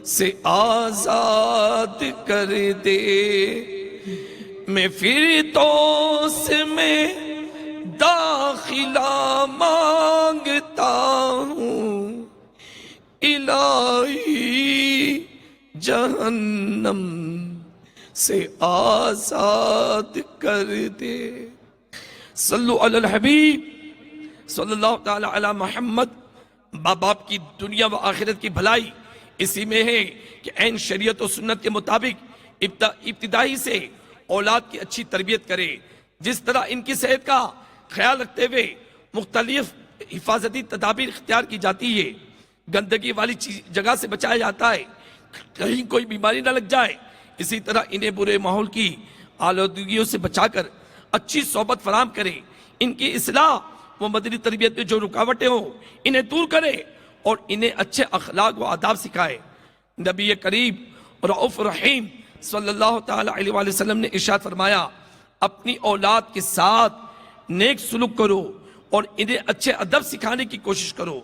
سے آزاد کر دے، میں فردوس میں داخلہ مانگتا ہوں، الہی جہنم سے آزاد کر دے۔ صلو علی الحبیب صلی اللہ تعالی علی محمد۔ ماں باپ کی دنیا و آخرت کی بھلائی اسی میں ہے کہ عین شریعت و سنت کے مطابق ابتدائی سے اولاد کی اچھی تربیت کرے۔ جس طرح ان کی صحت کا خیال رکھتے ہوئے مختلف حفاظتی تدابیر اختیار کی جاتی ہے، گندگی والی جگہ سے بچایا جاتا ہے، کہیں کوئی بیماری نہ لگ جائے، اسی طرح انہیں برے ماحول کی آلودگیوں سے بچا کر اچھی صحبت فراہم کرے، ان کی اصلاح و مدنی تربیت میں جو رکاوٹیں ہوں انہیں دور کرے اور انہیں اچھے اخلاق و آداب سکھائے۔ نبی کریم رؤوف رحیم صلی اللہ تعالی علیہ وآلہ وسلم نے ارشاد فرمایا، اپنی اولاد کے ساتھ نیک سلوک کرو اور انہیں اچھے ادب سکھانے کی کوشش کرو۔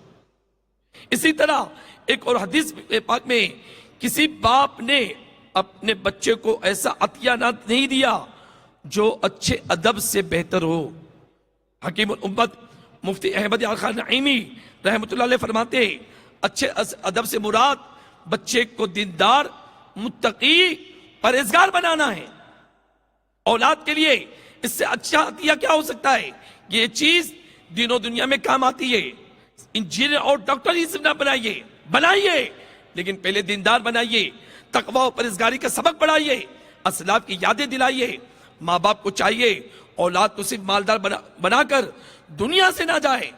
اسی طرح ایک اور حدیث پاک میں کسی باپ نے اپنے بچے کو ایسا عطیہ نہیں دیا جو اچھے ادب سے بہتر ہو۔ حکیم الامت مفتی احمد یار خان نعیمی رحمۃ اللہ علیہ فرماتے ہیں، اچھے ادب سے مراد بچے کو دیندار، متقی، پرہیزگار بنانا ہے۔ اولاد کے لیے اس سے اچھا عطیہ کیا ہو سکتا ہے؟ یہ چیز دین و دنیا میں کام آتی ہے۔ انجینئر اور ڈاکٹر ہی نہ بنائیے لیکن پہلے دیندار بنائیے، تقوی و پرہیزگاری کا سبق پڑھائیے، اسلاف کی یادیں دلائیے۔ ماں باپ کو چاہیے اولاد کو صرف مالدار بنا کر دنیا سے نہ جائے،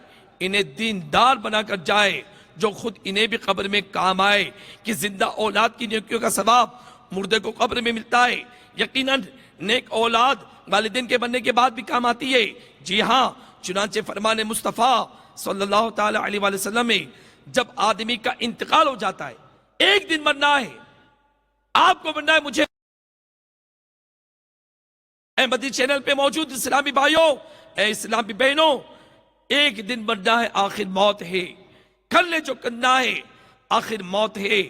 انہیں دیندار بنا کر جائے جو خود انہیں بھی قبر میں کام آئے، کہ زندہ اولاد کی نیکیوں کا ثواب مردے کو قبر میں ملتا ہے۔ یقیناً نیک اولاد والدین کے بننے کے بعد بھی کام آتی ہے۔ جی ہاں، چنانچہ فرمان مصطفیٰ صلی اللہ تعالی علیہ وآلہ وسلم میں جب آدمی کا انتقال ہو جاتا ہے، ایک دن مرنا ہے، آپ کو مرنا ہے، مجھے احمدی چینل پہ موجود اسلامی بھائیوں، اے اسلامی بہنوں، ایک دن مرنا ہے، آخر موت ہے، کر لے جو کرنا ہے، آخر موت ہے۔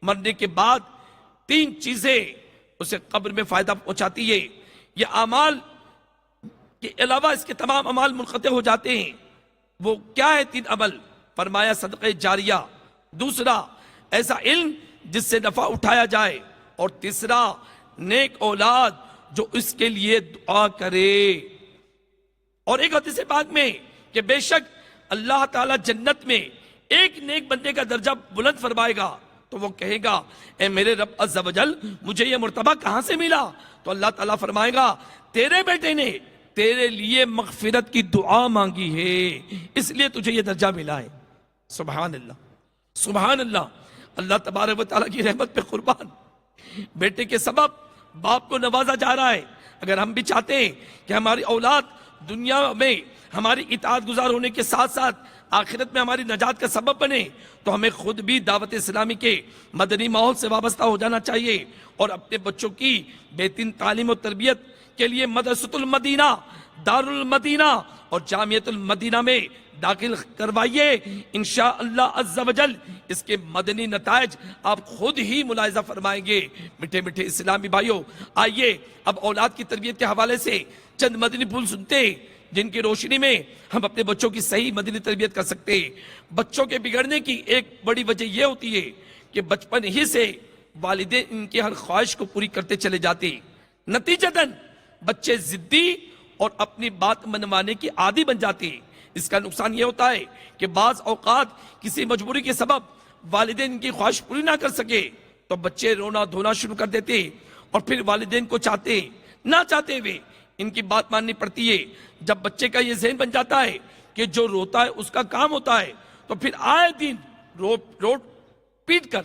مرنے کے بعد تین چیزیں اسے قبر میں فائدہ پہنچاتی ہے۔ یہ اعمال کے علاوہ اس کے تمام اعمال منقطع ہو جاتے ہیں۔ وہ کیا ہے تین عمل؟ فرمایا صدقہ جاریہ، دوسرا ایسا علم جس سے نفع اٹھایا جائے، اور تیسرا نیک اولاد جو اس کے لیے دعا کرے۔ اور ایک حدیث پاک میں کہ بے شک اللہ تعالیٰ جنت میں ایک نیک بندے کا درجہ بلند فرمائے گا، تو وہ کہے گا، اے میرے رب عز و جل، مجھے یہ مرتبہ کہاں سے ملا؟ تو اللہ تعالیٰ فرمائے گا، تیرے بیٹے نے تیرے لیے مغفرت کی دعا مانگی ہے، اس لیے تجھے یہ درجہ ملا ہے۔ سبحان اللہ، سبحان اللہ۔ اللہ تبارک و تعالیٰ کی رحمت پہ قربان، بیٹے کے سبب باپ کو نوازا جا رہا ہے۔ اگر ہم بھی چاہتے ہیں کہ ہماری اولاد دنیا میں ہماری اطاعت گزار ہونے کے ساتھ ساتھ آخرت میں ہماری نجات کا سبب بنے، تو ہمیں خود بھی دعوت اسلامی کے مدنی ماحول سے وابستہ ہو جانا چاہیے، اور اپنے بچوں کی بہترین تعلیم و تربیت کے لیے مدرسۃ المدینہ، دار المدینہ اور جامعۃ المدینہ میں داخل کروائیے۔ انشاءاللہ عز و جل اس کے مدنی نتائج آپ خود ہی ملاحظہ فرمائیں گے۔ میٹھے میٹھے اسلامی بھائیوں، آئیے اب اولاد کی تربیت کے حوالے سے چند مدنی پھول سنتے ہیں، جن کی روشنی میں ہم اپنے بچوں کی صحیح مدنی تربیت کر سکتے ہیں۔ بچوں کے بگڑنے کی ایک بڑی وجہ یہ ہوتی ہے کہ بچپن ہی سے والدین ان کی ہر خواہش کو پوری کرتے چلے جاتے ہیں، نتیجتاً بچے ضدی اور اپنی بات منوانے کی عادی بن جاتے ہیں۔ اس کا نقصان یہ ہوتا ہے کہ بعض اوقات کسی مجبوری کے سبب والدین ان کی خواہش پوری نہ کر سکے تو بچے رونا دھونا شروع کر دیتے ہیں، اور پھر والدین کو چاہتے نہ چاہتے ہوئے ان کی بات ماننی پڑتی ہے۔ جب بچے کا یہ ذہن بن جاتا ہے کہ جو روتا ہے اس کا کام ہوتا ہے، تو پھر آئے دن روٹ پیٹ کر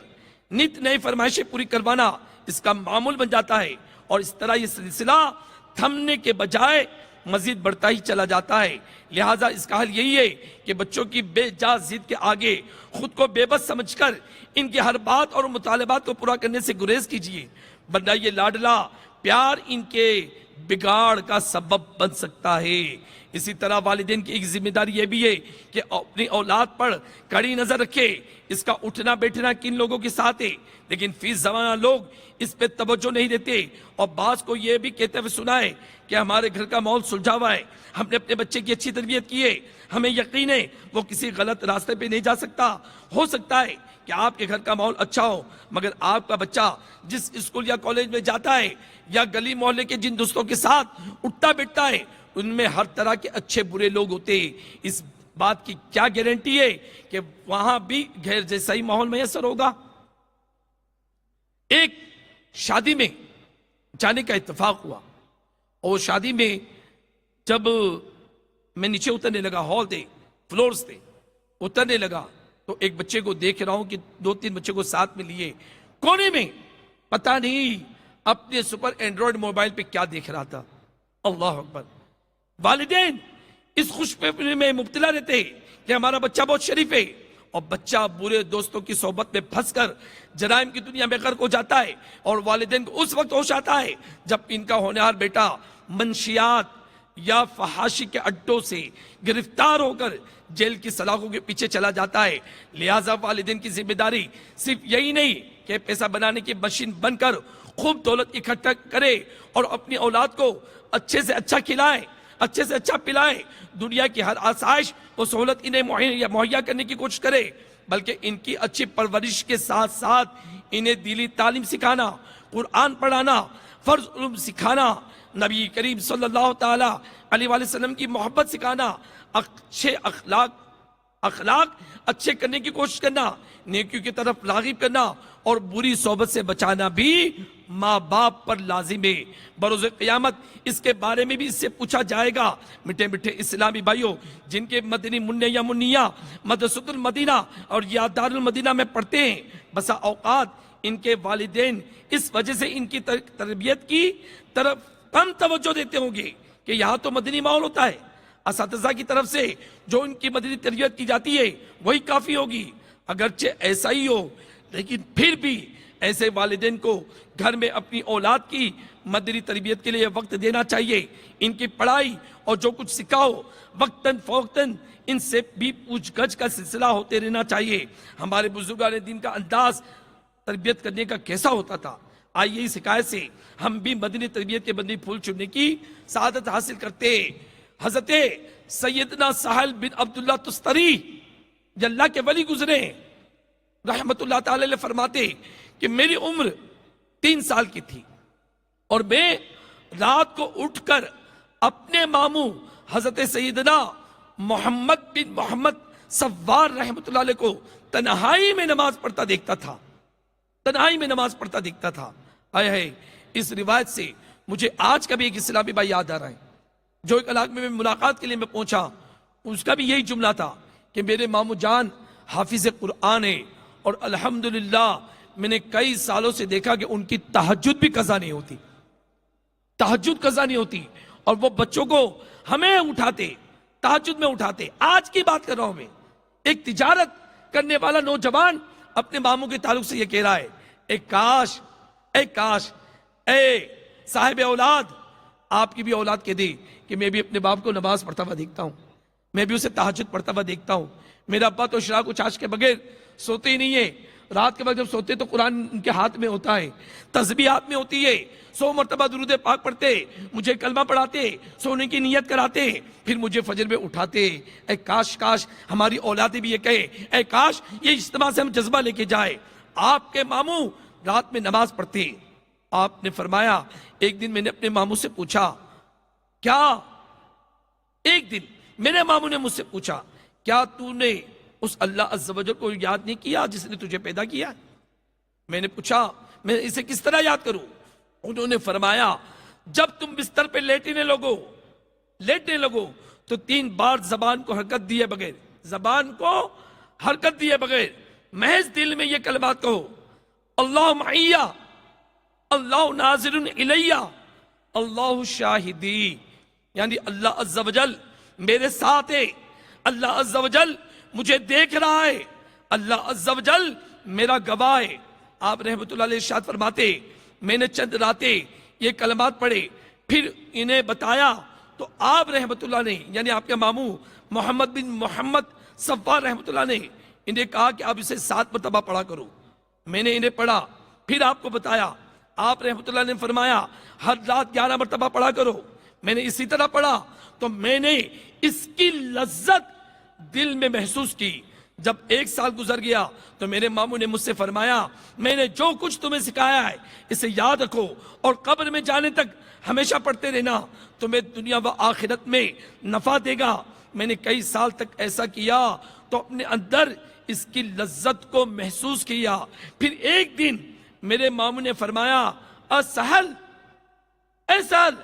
نت نئی فرمائشیں پوری کروانا اس کا معمول بن جاتا ہے، اور اس طرح یہ سلسلہ تھمنے کے بجائے مزید بڑھتا ہی چلا جاتا ہے۔ لہٰذا اس کا حل یہی ہے کہ بچوں کی بے جا ضد کے آگے خود کو بے بس سمجھ کر ان کی ہر بات اور مطالبات کو پورا کرنے سے گریز کیجیے، ورنہ یہ لاڈلا پیار ان کے بگاڑ کا سبب بن سکتا ہے۔ اسی طرح والدین کی ایک ذمہ داری یہ بھی ہے کہ اپنی اولاد پر کڑی نظر رکھے، اس کا اٹھنا بیٹھنا کن لوگوں کے ساتھ ہے، لیکن فی زمانہ لوگ اس پہ توجہ نہیں دیتے، اور بعض کو یہ بھی کہتے ہوئے سنا ہے کہ ہمارے گھر کا ماحول سلجھا ہوا ہے، ہم نے اپنے بچے کی اچھی تربیت کی ہے، ہمیں یقین ہے وہ کسی غلط راستے پہ نہیں جا سکتا۔ ہو سکتا ہے کہ آپ کے گھر کا ماحول اچھا ہو، مگر آپ کا بچہ جس اسکول یا کالج میں جاتا ہے یا گلی محلے کے جن دوستوں کے ساتھ اٹھتا بیٹھتا ہے ان میں ہر طرح کے اچھے برے لوگ ہوتے ہیں۔ اس بات کی کیا گارنٹی ہے کہ وہاں بھی غیر جیسا ہی ماحول میسر ہوگا؟ ایک شادی میں جانے کا اتفاق ہوا، اور شادی میں جب میں نیچے اترنے لگا، ہال تھے، فلورز تھے، اترنے لگا تو ایک بچے کو دیکھ رہا ہوں کہ 2-3 بچے کو ساتھ میں لیے کونے میں پتہ نہیں اپنے سپر اینڈرائڈ موبائل پہ کیا دیکھ رہا تھا۔ اللہ اکبر! والدین اس خوش فہمی میں مبتلا رہتے کہ ہمارا بچہ بہت شریف ہے، اور بچہ برے دوستوں کی صحبت میں پھنس کر جرائم کی دنیا میں غرق ہو جاتا ہے، اور والدین کو اس وقت ہوش آتا ہے جب ان کا ہونہار بیٹا منشیات یا فحاشی کے اڈوں سے گرفتار ہو کر جیل کی سلاخوں کے پیچھے چلا جاتا ہے۔ لہٰذا والدین کی ذمہ داری صرف یہی نہیں کہ پیسہ بنانے کی مشین بن کر خوب دولت اکٹھا کرے اور اپنی اولاد کو اچھے سے اچھا کھلائے، اچھے سے اچھا پلائے، دنیا کی ہر آسائش و سہولت انہیں مہیا کرنے کی کوشش کرے، بلکہ ان کی اچھی پرورش کے ساتھ ساتھ انہیں دینی تعلیم سکھانا، قرآن پڑھانا، فرض علوم سکھانا، نبی کریم صلی اللہ تعالی علیہ وآلہ وسلم کی محبت سکھانا، اچھے اخلاق اچھے کرنے کی کوشش کرنا، نیکیوں کی طرف راغب کرنا، اور بری صحبت سے بچانا بھی ماں باپ پر لازم ہے۔ بروز قیامت اس کے بارے میں بھی اس سے پوچھا جائے گا۔ میٹھے میٹھے اسلامی بھائیوں، جن کے مدنی منع یا منیہ مدرسۃ المدینہ اور یا دار المدینہ میں پڑھتے ہیں، بسا اوقات ان کے والدین اس وجہ سے ان کی تربیت کی طرف کم توجہ دیتے ہوں گے کہ یہاں تو مدنی ماحول ہوتا ہے، اساتذہ کی طرف سے جو ان کی مدنی تربیت کی جاتی ہے وہی کافی ہوگی۔ اگرچہ ایسا ہی ہو، لیکن پھر بھی ایسے والدین کو گھر میں اپنی اولاد کی مدنی تربیت کے لیے وقت دینا چاہیے، ان کی پڑھائی اور جو کچھ سکھاؤ وقتاً فوقتاً ان سے بھی پوچھ گچھ کا سلسلہ ہوتے رہنا چاہیے۔ ہمارے بزرگان دین کا انداز تربیت کرنے کا کیسا ہوتا تھا؟ آئیے اس حکایت سے ہم بھی مدنی تربیت کے مدنی پھول چننے کی سعادت حاصل کرتے ہیں۔ حضرت سیدنا سہل بن عبداللہ تستری جو اللہ کے ولی گزرے رحمت اللہ تعالی علیہ فرماتے کہ میری عمر 3 سال کی تھی، اور میں رات کو اٹھ کر اپنے ماموں حضرت سیدنا محمد بن محمد سوار رحمت اللہ علیہ کو تنہائی میں نماز پڑھتا دیکھتا تھا، تنہائی میں نماز پڑھتا دیکھتا تھا۔ آئے اس روایت سے مجھے آج کا بھی ایک اسلامی بھائی یاد آ رہا ہے، جو ایک علاقے میں ملاقات کے لیے میں پہنچا، اس کا بھی یہی جملہ تھا کہ میرے ماموں جان حافظ قرآن ہے، اور الحمدللہ میں نے کئی سالوں سے دیکھا کہ ان کی تہجد بھی قضا نہیں ہوتی، تہجد قضا نہیں ہوتی، اور وہ بچوں کو ہمیں اٹھاتے، تہجد میں اٹھاتے۔ آج کی بات کر رہا ہوں میں، ایک تجارت کرنے والا نوجوان اپنے ماموں کے تعلق سے یہ کہہ رہا ہے، اے کاش اے صاحب اولاد آپ کی بھی اولاد کہہ دے کہ میں بھی اپنے باپ کو نماز پڑھتا ہوا دیکھتا ہوں، میں بھی اسے تہجد پڑھتا ہوا دیکھتا ہوں۔ میرا ابا تو اشراق و چاش کے بغیر سوتے ہی نہیں ہے، رات کے وقت جب سوتے تو قرآن ان کے ہاتھ میں ہوتا ہے، تسبیح ہاتھ میں ہوتی ہے، 100 مرتبہ درود پاک پڑھتے، مجھے کلمہ پڑھاتے، سونے کی نیت کراتے، پھر مجھے فجر میں اٹھاتے۔ اے کاش ہماری اولادیں بھی یہ کہے، اے کاش یہ اجتماع سے ہم جذبہ لے کے جائے۔ آپ کے ماموں رات میں نماز پڑھتے۔ آپ نے فرمایا ایک دن میں نے اپنے ماموں سے پوچھا، ایک دن میرے ماموں نے مجھ سے پوچھا، کیا تو نے اس اللہ عز و جل کو یاد نہیں کیا جس نے تجھے پیدا کیا؟ میں نے پوچھا میں اسے کس طرح یاد کروں؟ انہوں نے فرمایا جب تم بستر پہ لیٹنے لگو تو 3 بار زبان کو حرکت دیے بغیر محض دل میں یہ کلمات کہو، اللہ معیہ، اللہ ناظر الیہ، اللہ شاہدی، یعنی اللہ عز و جل میرے ساتھ ہے، اللہ عز و جل مجھے دیکھ رہا ہے، اللہ عز و جل میرا گواہ ہے۔ آپ رحمت اللہ علیہ ارشاد فرماتے میں نے چند راتیں یہ کلمات پڑھے، پھر انہیں بتایا تو آپ رحمت اللہ نے، یعنی آپ کے ماموں محمد بن محمد صفار رحمت اللہ نے انہیں کہا کہ آپ اسے 7 مرتبہ پڑھا کرو۔ میں نے انہیں پڑھا، پھر آپ کو بتایا، آپ رحمت اللہ نے فرمایا ہر رات 11 مرتبہ پڑھا کرو۔ میں نے اسی طرح پڑھا تو میں نے اس کی لذت دل میں محسوس کی۔ جب 1 سال گزر گیا تو میرے ماموں نے مجھ سے فرمایا میں نے جو کچھ تمہیں سکھایا ہے اسے یاد رکھو اور قبر میں جانے تک ہمیشہ پڑھتے رہنا، تمہیں دنیا و آخرت میں نفع دے گا۔ میں نے کئی سال تک ایسا کیا تو اپنے اندر اس کی لذت کو محسوس کیا۔ پھر ایک دن میرے ماموں نے فرمایا سہل، اے سہل،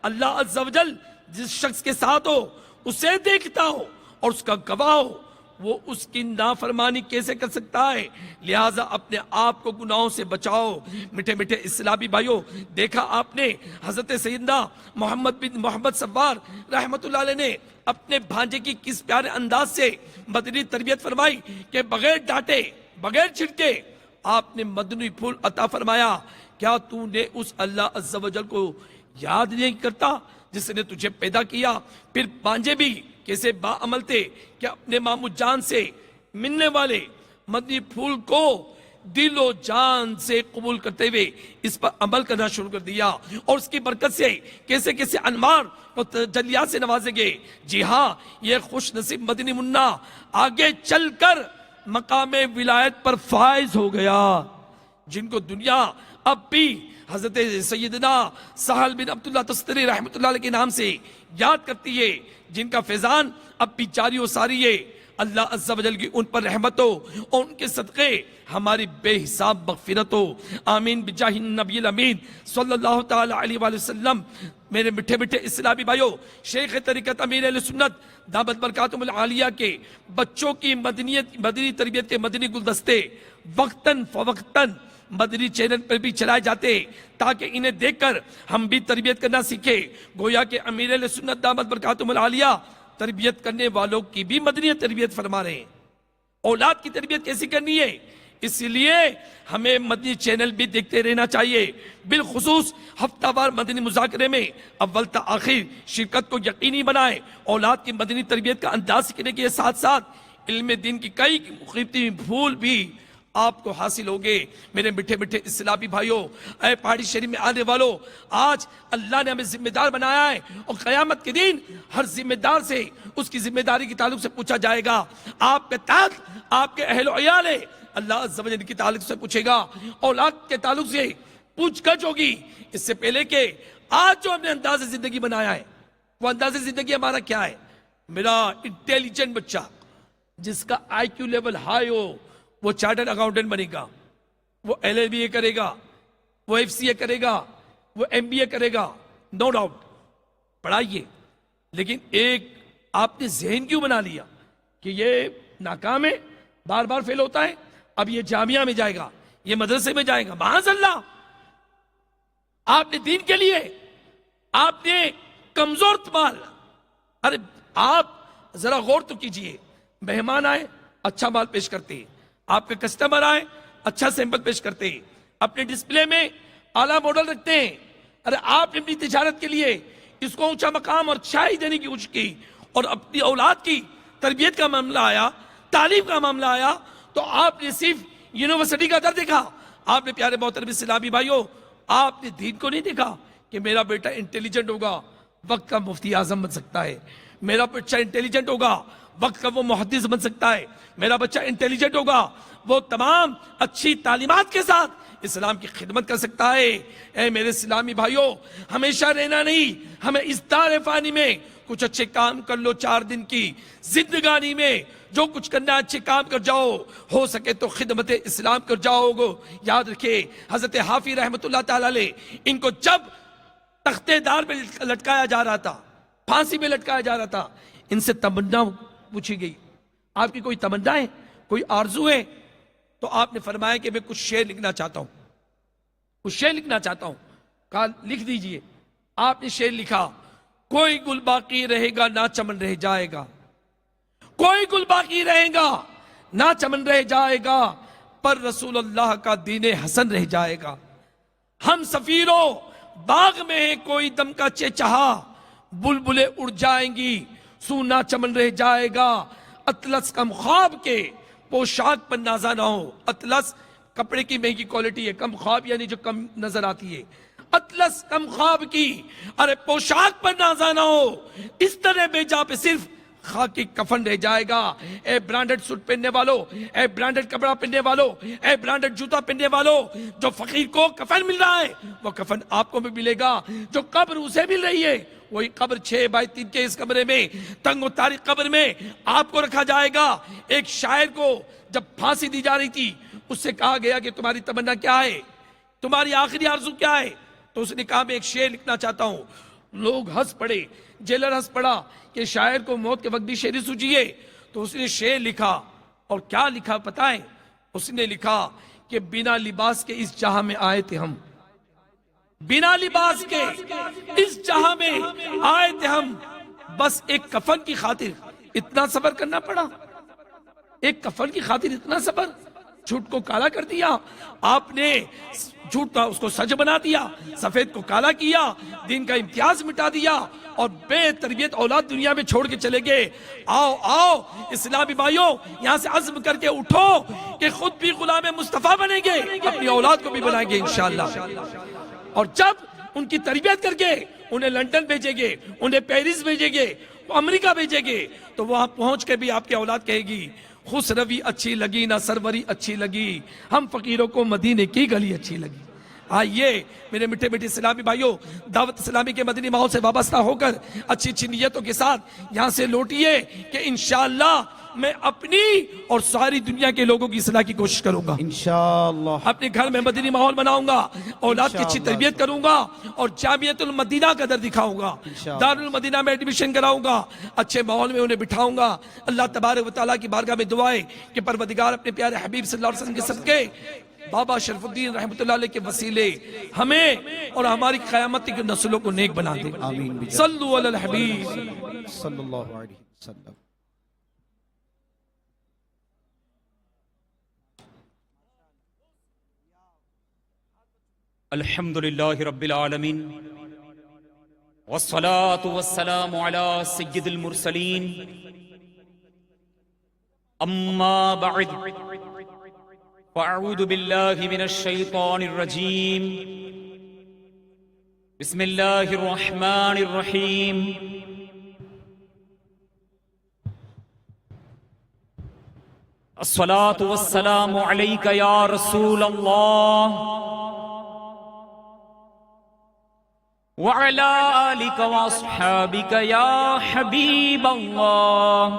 اللہ عز و جل جس شخص کے ساتھ ہو اسے دیکھتا ہو اور اس کا گواہ ہو، وہ اس کی نافرمانی کیسے کر سکتا ہے؟ لہٰذا اپنے آپ کو گناہوں سے بچاؤ۔ میٹھے میٹھے اسلامی بھائیوں، دیکھا آپ نے حضرت سیدنا محمد بن محمد صفار رحمت اللہ علیہ نے اپنے بھانجے کی کس پیارے انداز سے مدنی تربیت فرمائی کہ بغیر ڈانٹے، بغیر چھڑکے آپ نے مدنی پھول عطا فرمایا۔ کیا تو نے اس اللہ عز و جل کو یاد نہیں کرتا جس نے تجھے پیدا کیا؟ پھر بانجے بھی کیسے باعمل تھے کہ اپنے ماموں جان سے ملنے والے مدنی پھول کو دل و جان سے قبول کرتے ہوئے اس پر عمل کرنا شروع کر دیا، اور اس کی برکت سے کیسے کیسے انوار اور تجلیات سے نوازے گئے۔ جی ہاں، یہ خوش نصیب مدنی منا آگے چل کر مقام ولایت پر فائز ہو گیا، جن کو دنیا اب بھی حضرت سیدنا سہل بن عبداللہ تستری رحمت اللہ علیہ کے نام سے یاد کرتی ہے، جن کا فیضان اب بھی جاری و ساری ہے۔ اللہ عز و جل کی ان پر رحمت ہو اور ان کے صدقے ہماری بے حساب مغفرت ہو، آمین بجاہ النبی الامین صلی اللہ تعالی علیہ وآلہ وسلم۔ میرے میٹھے میٹھے اسلامی بھائیوں، شیخ طریقت امیر اہل سنت دامت برکاتہم العالیہ کے بچوں کی مدنی تربیت کے مدنی گلدستے وقتاً فوقتاً مدنی چینل پر بھی چلائے جاتے تاکہ انہیں دیکھ کر ہم بھی تربیت کرنا سیکھیں۔ گویا کہ امیر اہل سنت دامت برکاتہم العالیہ تربیت کرنے والوں کی بھی مدنی تربیت فرما رہے ہیں۔ اولاد کی تربیت کیسی کرنی ہے، اس لیے ہمیں مدنی چینل بھی دیکھتے رہنا چاہیے۔ بالخصوص ہفتہ وار مدنی مذاکرے میں اول تا آخر شرکت کو یقینی بنائے۔ اولاد کی مدنی تربیت کا انداز سیکھنے کے ساتھ ساتھ علم دین کی کئی قیمتی پھول بھی آپ کو حاصل ہوگے۔ میرے میٹھے میٹھے اسلامی بھائیوں، اے پہاڑی شریف میں آنے والوں، آج اللہ نے ہمیں ذمہ دار بنایا ہے، اور قیامت کے دن ہر ذمہ دار سے اس کی ذمہ داری کے تعلق سے پوچھا جائے گا۔ آپ کے تحت آپ کے اہل و عیال ہے، اللہ عز و جل کی تعلق سے پوچھے گا، اولاد کے تعلق سے پوچھ گچھ ہوگی۔ اس سے پہلے کہ آج جو ہم نے انداز زندگی بنایا ہے، وہ انداز زندگی ہمارا کیا ہے؟ میرا انٹیلیجنٹ بچہ جس کا آئی کیو لیول ہائی ہو، وہ چارٹرڈ اکاؤنٹنٹ بنے گا، وہ LLB کرے گا، وہ FCA کرے گا، وہ MBA کرے گا، نو ڈاؤٹ پڑھائیے۔ لیکن ایک آپ نے ذہن کیوں بنا لیا کہ یہ ناکام ہے، بار بار فیل ہوتا ہے، اب یہ جامعہ میں جائے گا، یہ مدرسے میں جائے گا؟ معاذ اللہ! آپ نے دین کے لیے آپ نے کمزور مال، ارے آپ ذرا غور تو کیجئے، مہمان آئے اچھا مال پیش کرتے ہیں، آپ کے کسٹمر آئے اچھا سیمپل پیش کرتے ہیں، اپنے ڈسپلے میں اعلیٰ ماڈل رکھتے ہیں۔ ارے آپ نے اپنی تجارت کے لیے اس کو اونچا مقام اور چھائی دینے کی کوشش کی، اور اپنی اولاد کی تربیت کا معاملہ آیا، تعلیم کا معاملہ آیا تو آپ نے صرف یونیورسٹی کا در دیکھا۔ آپ نے پیارے محترم اسلامی بھائیوں، آپ نے دین کو نہیں دیکھا کہ میرا بیٹا انٹیلیجنٹ ہوگا، وقت کا مفتی اعظم بن سکتا ہے، میرا بچہ انٹیلیجنٹ ہوگا، وقت کا وہ محدث بن سکتا ہے، میرا بچہ انٹیلیجنٹ ہوگا، وہ تمام اچھی تعلیمات کے ساتھ اسلام کی خدمت کر سکتا ہے۔ اے میرے اسلامی بھائیوں، ہمیشہ رہنا نہیں، ہمیں اس دار فانی میں کچھ اچھے کام کر لو، 4 دن کی زندگانی میں جو کچھ کرنا اچھے کام کر جاؤ، ہو سکے تو خدمت اسلام کر جاؤ گو۔ یاد رکھے حضرت حافظ رحمت اللہ تعالی علیہ، ان کو جب تختے دار میں لٹکایا جا رہا تھا، پھانسی میں لٹکایا جا رہا تھا، ان سے تمنا پوچھی گئی، آپ کی کوئی تمنا ہے، کوئی آرزو ہے؟ تو آپ نے فرمایا کہ میں کچھ شعر لکھنا چاہتا ہوں، کچھ شعر لکھنا چاہتا ہوں۔ کہا لکھ دیجئے۔ آپ نے شعر لکھا، کوئی گل باقی رہے گا نہ چمن رہ جائے گا، کوئی گل باقی رہے گا نہ چمن رہ جائے گا، پر رسول اللہ کا دین حسن رہ جائے گا۔ ہم سفیروں باغ میں ہے کوئی دم کا چہچہا، بلبلیں اڑ جائیں گی، سونا چمن رہ جائے گا، اطلس کم خواب کے پوشاک پر نازا نہ ہو۔ اطلس کپڑے کی مہنگی کوالٹی ہے، کم خواب یعنی جو کم نظر آتی ہے۔ اطلس کم خواب کی، ارے پوشاک پر نازا نہ ہو، اس طرح بیجا پہ صرف خاکی کفن رہ جائے گا۔ اے برانڈڈ سوٹ پہننے والو، اے برانڈڈ کپڑا پہننے والو، اے برانڈڈ جوتا پہننے والو، جو فقیر کو کفن مل رہا ہے وہ کفن آپ کو بھی ملے گا۔ جو قبر اسے مل رہی ہے وہی قبر 6x3 کے اس کمرے میں، تنگ و تاریک قبر میں آپ کو رکھا جائے گا۔ ایک شاعر کو جب پھانسی دی جا رہی تھی، اس سے کہا گیا کہ تمہاری تمنا کیا ہے، تمہاری آخری آرزو کیا ہے؟ تو اس نے کہا میں ایک شعر لکھنا چاہتا ہوں۔ لوگ ہنس پڑے، جیلر ہنس پڑا کہ شاعر کو موت کے وقت بھی شعری سوچیے۔ تو اس نے شعر لکھا، اور کیا لکھا پتہ ہے؟ اس نے لکھا کہ بنا لباس کے اس جہاں میں آئے تھے ہم، بنا لباس کے اس جہاں میں آئے تھے ہم، بس ایک کفن کی خاطر اتنا صبر کرنا پڑا، ایک کفن کی خاطر اتنا صبر۔ جھوٹ کو کالا کر دیا آپ نے، جھوٹ کا اس کو سچ بنا دیا، سفید کو کالا کیا، دین کا امتیاز مٹا دیا، اور بے تربیت اولاد دنیا میں چھوڑ کے چلے گئے۔ آؤ آؤ اسلامی بھائیوں، یہاں سے عزم کر کے اٹھو کہ خود بھی غلام مصطفیٰ بنیں گے، اپنی اولاد کو بھی بنائیں گے انشاءاللہ۔ اور جب ان کی تربیت کر کے انہیں لندن بھیجیں گے، انہیں پیرس بھیجیں گے، امریکہ بھیجیں گے، تو وہاں پہنچ کے بھی آپ کی اولاد کہے گی خوش روی اچھی لگی نہ سروری اچھی لگی، ہم فقیروں کو مدینے کی گلی اچھی لگی۔ آئیے میرے میٹھے میٹھے اسلامی بھائیوں، دعوت اسلامی کے مدنی ماحول سے وابستہ ہو کر اچھی اچھی نیتوں کے ساتھ یہاں سے لوٹیے کہ انشاءاللہ میں اپنی اور ساری دنیا کے لوگوں کی اصلاح کی کوشش کروں گا۔ انشاءاللہ اپنے گھر میں مدنی ماحول بناؤں گا، اولاد کی اچھی تربیت کروں گا، اور جامعۃ المدینہ کا در دکھاؤں گا، دارالمدینہ میں ایڈمیشن کراؤں گا، اچھے ماحول میں انہیں بٹھاؤں گا۔ اللہ تبارک و تعالیٰ کی بارگاہ میں دعائیں کہ پروردگار اپنے پیارے حبیب صلی اللہ علیہ وسلم کے صدقے، بابا شرف الدین رحمۃ اللہ علیہ کے وسیلے ہمیں اور ہماری قیامت کی نسلوں کو نیک بنا دے۔ صلو علی الحبیب صلی اللہ علیہ وسلم۔ الحمدللہ رب العالمین، والصلاة والسلام علی سید المرسلین، اما بعد فاعوذ باللہ من الشیطان الرجیم، بسم اللہ الرحمن الرحیم۔ الصلاة والسلام علیک یا رسول اللہ، وعلى آلك وأصحابك يا حبيب الله۔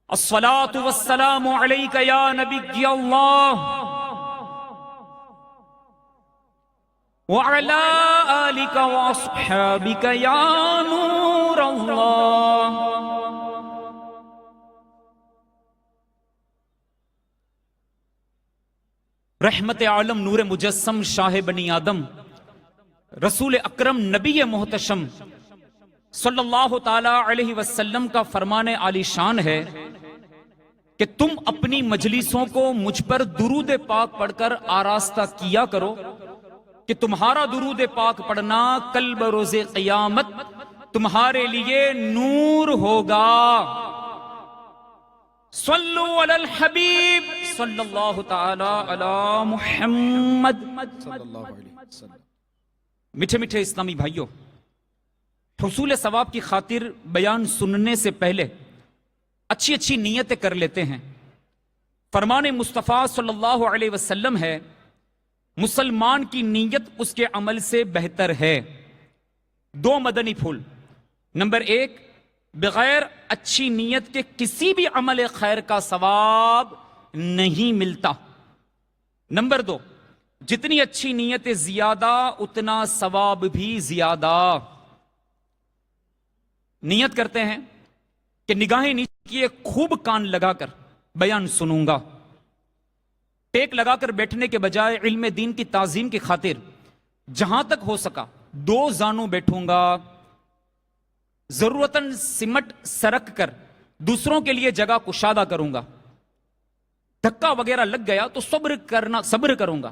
الصلاة والسلام عليك يا نبي الله، وعلى آلك وأصحابك يا نور الله۔ رحمت عالم نور مجسم شاہ بنی آدم رسول اکرم نبی محتشم صلی اللہ تعالی علیہ وسلم کا فرمان عالی شان ہے کہ تم اپنی مجلسوں کو مجھ پر درود پاک پڑھ کر آراستہ کیا کرو کہ تمہارا درود پاک پڑھنا کل بروز قیامت تمہارے لیے نور ہوگا۔ صلو علی الحبیب صلی اللہ تعالی علی محمد صلی اللہ علیہ وسلم۔ میٹھے میٹھے اسلامی بھائیوں، حصول ثواب کی خاطر بیان سننے سے پہلے اچھی اچھی نیتیں کر لیتے ہیں۔ فرمان مصطفیٰ صلی اللہ علیہ وسلم ہے، مسلمان کی نیت اس کے عمل سے بہتر ہے۔ دو مدنی پھول۔ نمبر ایک، بغیر اچھی نیت کے کسی بھی عمل خیر کا ثواب نہیں ملتا۔ نمبر دو، جتنی اچھی نیت زیادہ اتنا ثواب بھی زیادہ۔ نیت کرتے ہیں کہ نگاہیں نیچے کیے خوب کان لگا کر بیان سنوں گا، ٹیک لگا کر بیٹھنے کے بجائے علم دین کی تعظیم کی خاطر جہاں تک ہو سکا دو زانوں بیٹھوں گا، ضرورتاً سمٹ سرک کر دوسروں کے لیے جگہ کشادہ کروں گا، دھکا وغیرہ لگ گیا تو صبر کروں گا،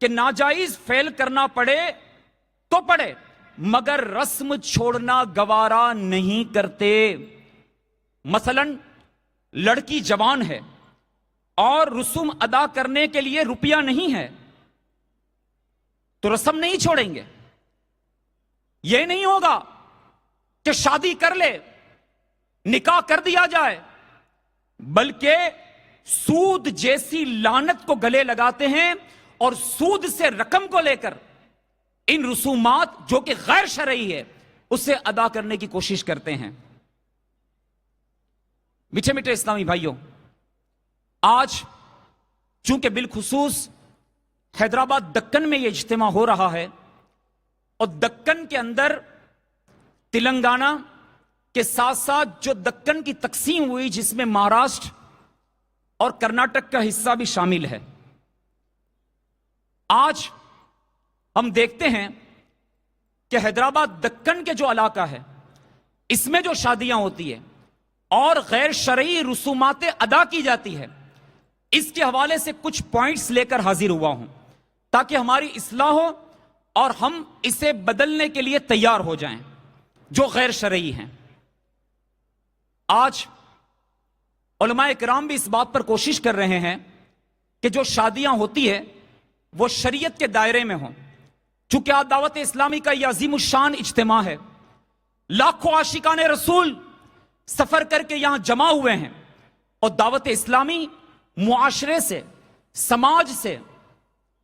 کہ ناجائز فعل کرنا پڑے تو پڑے، مگر رسم چھوڑنا گوارا نہیں کرتے۔ مثلا لڑکی جوان ہے اور رسوم ادا کرنے کے لیے روپیہ نہیں ہے تو رسم نہیں چھوڑیں گے۔ یہ نہیں ہوگا کہ شادی کر لے، نکاح کر دیا جائے، بلکہ سود جیسی لعنت کو گلے لگاتے ہیں اور سود سے رقم کو لے کر ان رسومات جو کہ غیر شرعی ہے اسے ادا کرنے کی کوشش کرتے ہیں۔ میٹھے میٹھے اسلامی بھائیوں، آج چونکہ بالخصوص حیدرآباد دکن میں یہ اجتماع ہو رہا ہے اور دکن کے اندر تلنگانہ کے ساتھ ساتھ جو دکن کی تقسیم ہوئی جس میں مہاراشٹر اور کرناٹک کا حصہ بھی شامل ہے، آج ہم دیکھتے ہیں کہ حیدرآباد دکن کے جو علاقہ ہے اس میں جو شادیاں ہوتی ہیں اور غیر شرعی رسومات ادا کی جاتی ہے، اس کے حوالے سے کچھ پوائنٹس لے کر حاضر ہوا ہوں تاکہ ہماری اصلاح ہو اور ہم اسے بدلنے کے لیے تیار ہو جائیں جو غیر شرعی ہیں۔ آج علماء کرام بھی اس بات پر کوشش کر رہے ہیں کہ جو شادیاں ہوتی ہے وہ شریعت کے دائرے میں ہوں۔ چونکہ آج دعوت اسلامی کا یہ عظیم الشان اجتماع ہے، لاکھوں عاشقان رسول سفر کر کے یہاں جمع ہوئے ہیں اور دعوت اسلامی معاشرے سے، سماج سے،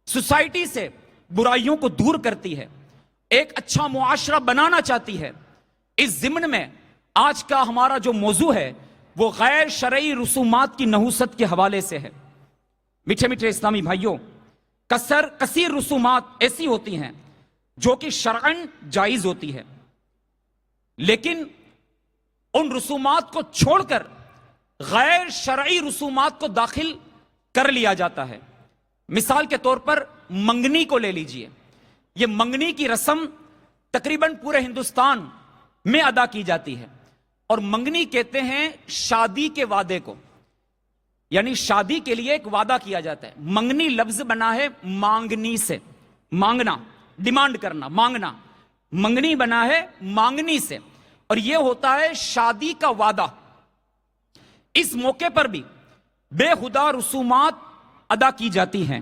سوسائٹی سے برائیوں کو دور کرتی ہے، ایک اچھا معاشرہ بنانا چاہتی ہے۔ اس ضمن میں آج کا ہمارا جو موضوع ہے وہ غیر شرعی رسومات کی نحوست کے حوالے سے ہے۔ میٹھے میٹھے اسلامی بھائیوں، کثیر رسومات ایسی ہوتی ہیں جو کہ شرعاً جائز ہوتی ہے، لیکن ان رسومات کو چھوڑ کر غیر شرعی رسومات کو داخل کر لیا جاتا ہے۔ مثال کے طور پر منگنی کو لے لیجئے۔ یہ منگنی کی رسم تقریباً پورے ہندوستان میں ادا کی جاتی ہے اور منگنی کہتے ہیں شادی کے وعدے کو، یعنی شادی کے لیے ایک وعدہ کیا جاتا ہے۔ منگنی لفظ بنا ہے مانگنی سے، مانگنا، ڈیمانڈ کرنا، مانگنا۔ منگنی بنا ہے مانگنی سے اور یہ ہوتا ہے شادی کا وعدہ۔ اس موقع پر بھی بے خدا رسومات ادا کی جاتی ہیں۔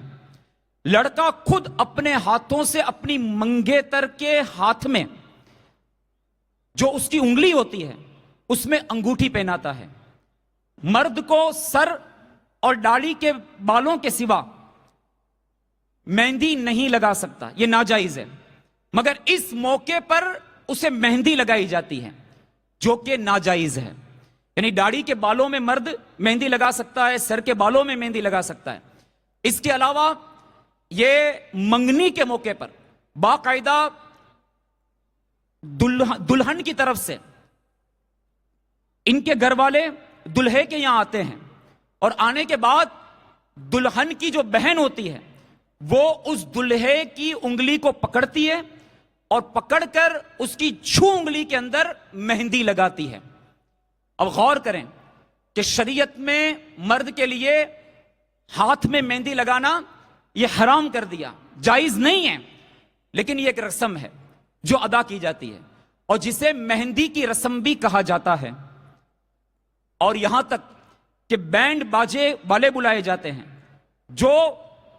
لڑکا خود اپنے ہاتھوں سے اپنی منگیتر کے ہاتھ میں جو اس کی انگلی ہوتی ہے اس میں انگوٹھی پہناتا ہے۔ مرد کو سر اور داڑھی کے بالوں کے سوا مہندی نہیں لگا سکتا، یہ ناجائز ہے، مگر اس موقع پر اسے مہندی لگائی جاتی ہے جو کہ ناجائز ہے۔ یعنی داڑھی کے بالوں میں مرد مہندی لگا سکتا ہے، سر کے بالوں میں مہندی لگا سکتا ہے۔ اس کے علاوہ یہ منگنی کے موقع پر باقاعدہ دلہن کی طرف سے ان کے گھر والے دلہے کے یہاں آتے ہیں اور آنے کے بعد دلہن کی جو بہن ہوتی ہے وہ اس دلہے کی انگلی کو پکڑتی ہے اور پکڑ کر اس کی چھو انگلی کے اندر مہندی لگاتی ہے۔ اب غور کریں کہ شریعت میں مرد کے لیے ہاتھ میں مہندی لگانا یہ حرام کر دیا، جائز نہیں ہے، لیکن یہ ایک رسم ہے جو ادا کی جاتی ہے اور جسے مہندی کی رسم بھی کہا جاتا ہے۔ اور یہاں تک کہ بینڈ باجے والے بلائے جاتے ہیں جو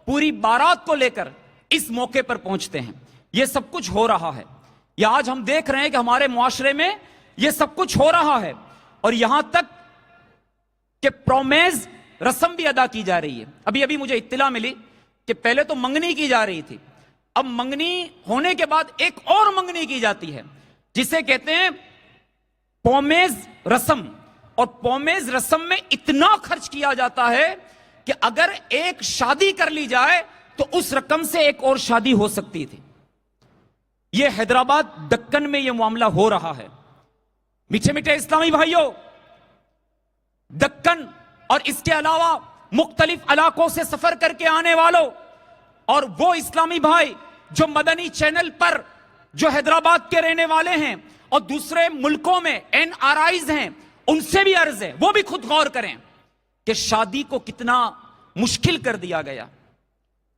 پوری بارات کو لے کر اس موقع پر پہنچتے ہیں۔ یہ سب کچھ ہو رہا ہے، یہ آج ہم دیکھ رہے ہیں کہ ہمارے معاشرے میں یہ سب کچھ ہو رہا ہے اور یہاں تک کہ پرومیز رسم بھی ادا کی جا رہی ہے۔ ابھی مجھے اطلاع ملی کہ پہلے تو منگنی کی جا رہی تھی، اب منگنی ہونے کے بعد ایک اور منگنی کی جاتی ہے جسے کہتے ہیں پومیز رسم۔ اور پومیز رسم میں اتنا خرچ کیا جاتا ہے کہ اگر ایک شادی کر لی جائے تو اس رقم سے ایک اور شادی ہو سکتی تھی۔ یہ حیدرآباد دکن میں یہ معاملہ ہو رہا ہے۔ میٹھے میٹھے اسلامی بھائیوں، دکن اور اس کے علاوہ مختلف علاقوں سے سفر کر کے آنے والوں اور وہ اسلامی بھائی جو مدنی چینل پر جو حیدرآباد کے رہنے والے ہیں اور دوسرے ملکوں میں NRIs ہیں، ان سے بھی عرض ہے وہ بھی خود غور کریں کہ شادی کو کتنا مشکل کر دیا گیا۔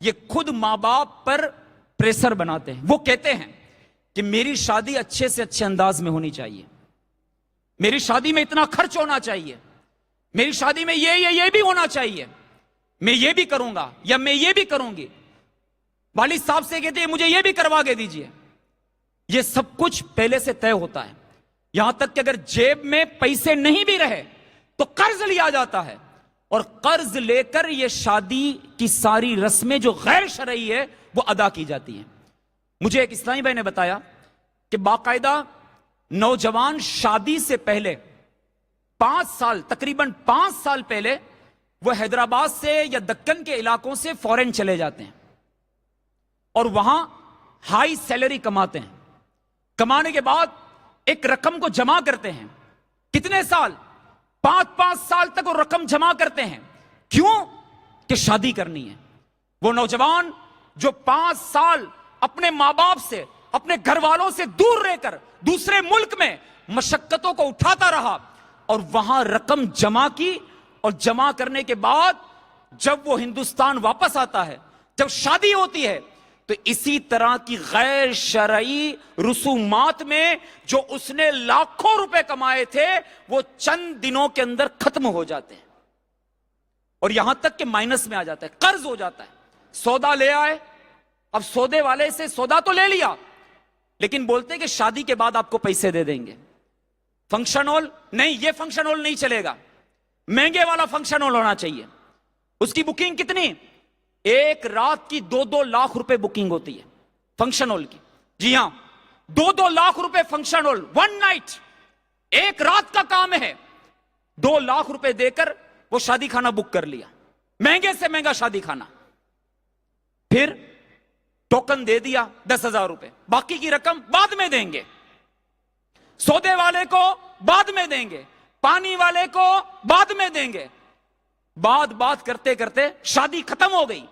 یہ خود ماں باپ پر پریشر بناتے ہیں. وہ کہتے ہیں کہ میری شادی اچھے سے اچھے انداز میں ہونی چاہیے, میری شادی میں اتنا خرچ ہونا چاہیے, میری شادی میں یہ بھی ہونا چاہیے, میں یہ بھی کروں گا یا میں یہ بھی کروں گی. والد صاحب سے کہتے ہیں مجھے یہ بھی کروا کے دیجئے. یہ سب کچھ پہلے سے طے ہوتا ہے. یہاں تک کہ اگر جیب میں پیسے نہیں بھی رہے تو قرض لیا جاتا ہے, اور قرض لے کر یہ شادی کی ساری رسمیں جو غیر شرعی ہے وہ ادا کی جاتی ہیں. مجھے ایک اسلامی بھائی نے بتایا کہ باقاعدہ نوجوان شادی سے پہلے 5 سال, تقریباً 5 سال پہلے وہ حیدرآباد سے یا دکن کے علاقوں سے فورن چلے جاتے ہیں اور وہاں ہائی سیلری کماتے ہیں. کمانے کے بعد ایک رقم کو جمع کرتے ہیں. کتنے سال؟ 5 سال تک وہ رقم جمع کرتے ہیں. کیوں؟ کہ شادی کرنی ہے. وہ نوجوان جو 5 سال اپنے ماں باپ سے, اپنے گھر والوں سے دور رہ کر دوسرے ملک میں مشقتوں کو اٹھاتا رہا اور وہاں رقم جمع کی, اور جمع کرنے کے بعد جب وہ ہندوستان واپس آتا ہے, جب شادی ہوتی ہے, تو اسی طرح کی غیر شرعی رسومات میں جو اس نے لاکھوں روپے کمائے تھے وہ چند دنوں کے اندر ختم ہو جاتے ہیں, اور یہاں تک کہ مائنس میں آ جاتا ہے, قرض ہو جاتا ہے. سودا لے آئے, اب سودے والے سے سودا تو لے لیا, لیکن بولتے کہ شادی کے بعد آپ کو پیسے دے دیں گے. فنکشن ہال نہیں, یہ فنکشن ہال نہیں چلے گا, مہنگے والا فنکشن ہال ہونا چاہیے. اس کی بکنگ کتنی؟ 1 رات کی 2 لاکھ روپے بکنگ ہوتی ہے فنکشن ہال کی. جی ہاں, 2 لاکھ روپے فنکشن ہال, 1 نائٹ, 1 رات کا کام ہے. 2 لاکھ روپے دے کر وہ شادی خانہ بک کر لیا, مہنگے سے مہنگا شادی خانہ. پھر ٹوکن دے دیا 10,000 روپے, باقی کی رقم بعد میں دیں گے. سودے والے کو بعد میں دیں گے, پانی والے کو بعد میں دیں گے. بات کرتے کرتے شادی ختم ہو گئی.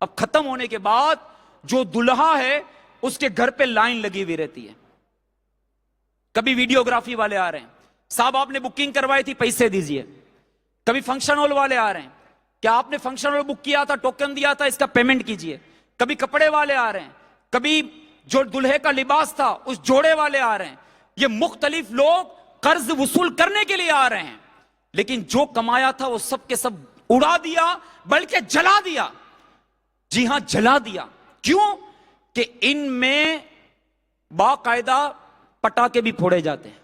اب ختم ہونے کے بعد جو دلہا ہے اس کے گھر پہ لائن لگی ہوئی رہتی ہے. کبھی ویڈیوگرافی والے آ رہے ہیں, صاحب آپ نے بکنگ کروائی تھی پیسے دیجئے. کبھی فنکشن ہال والے آ رہے ہیں, کیا آپ نے فنکشن ہال بک کیا تھا, ٹوکن دیا تھا, اس کا پیمنٹ کیجئے. کبھی کپڑے والے آ رہے ہیں, کبھی جو دلہے کا لباس تھا اس جوڑے والے آ رہے ہیں. یہ مختلف لوگ قرض وصول کرنے کے لیے آ رہے ہیں, لیکن جو کمایا تھا وہ سب کے سب اڑا دیا, بلکہ جلا دیا. جی ہاں, جلا دیا. کیوں؟ کہ ان میں باقاعدہ پٹاخے بھی پھوڑے جاتے ہیں,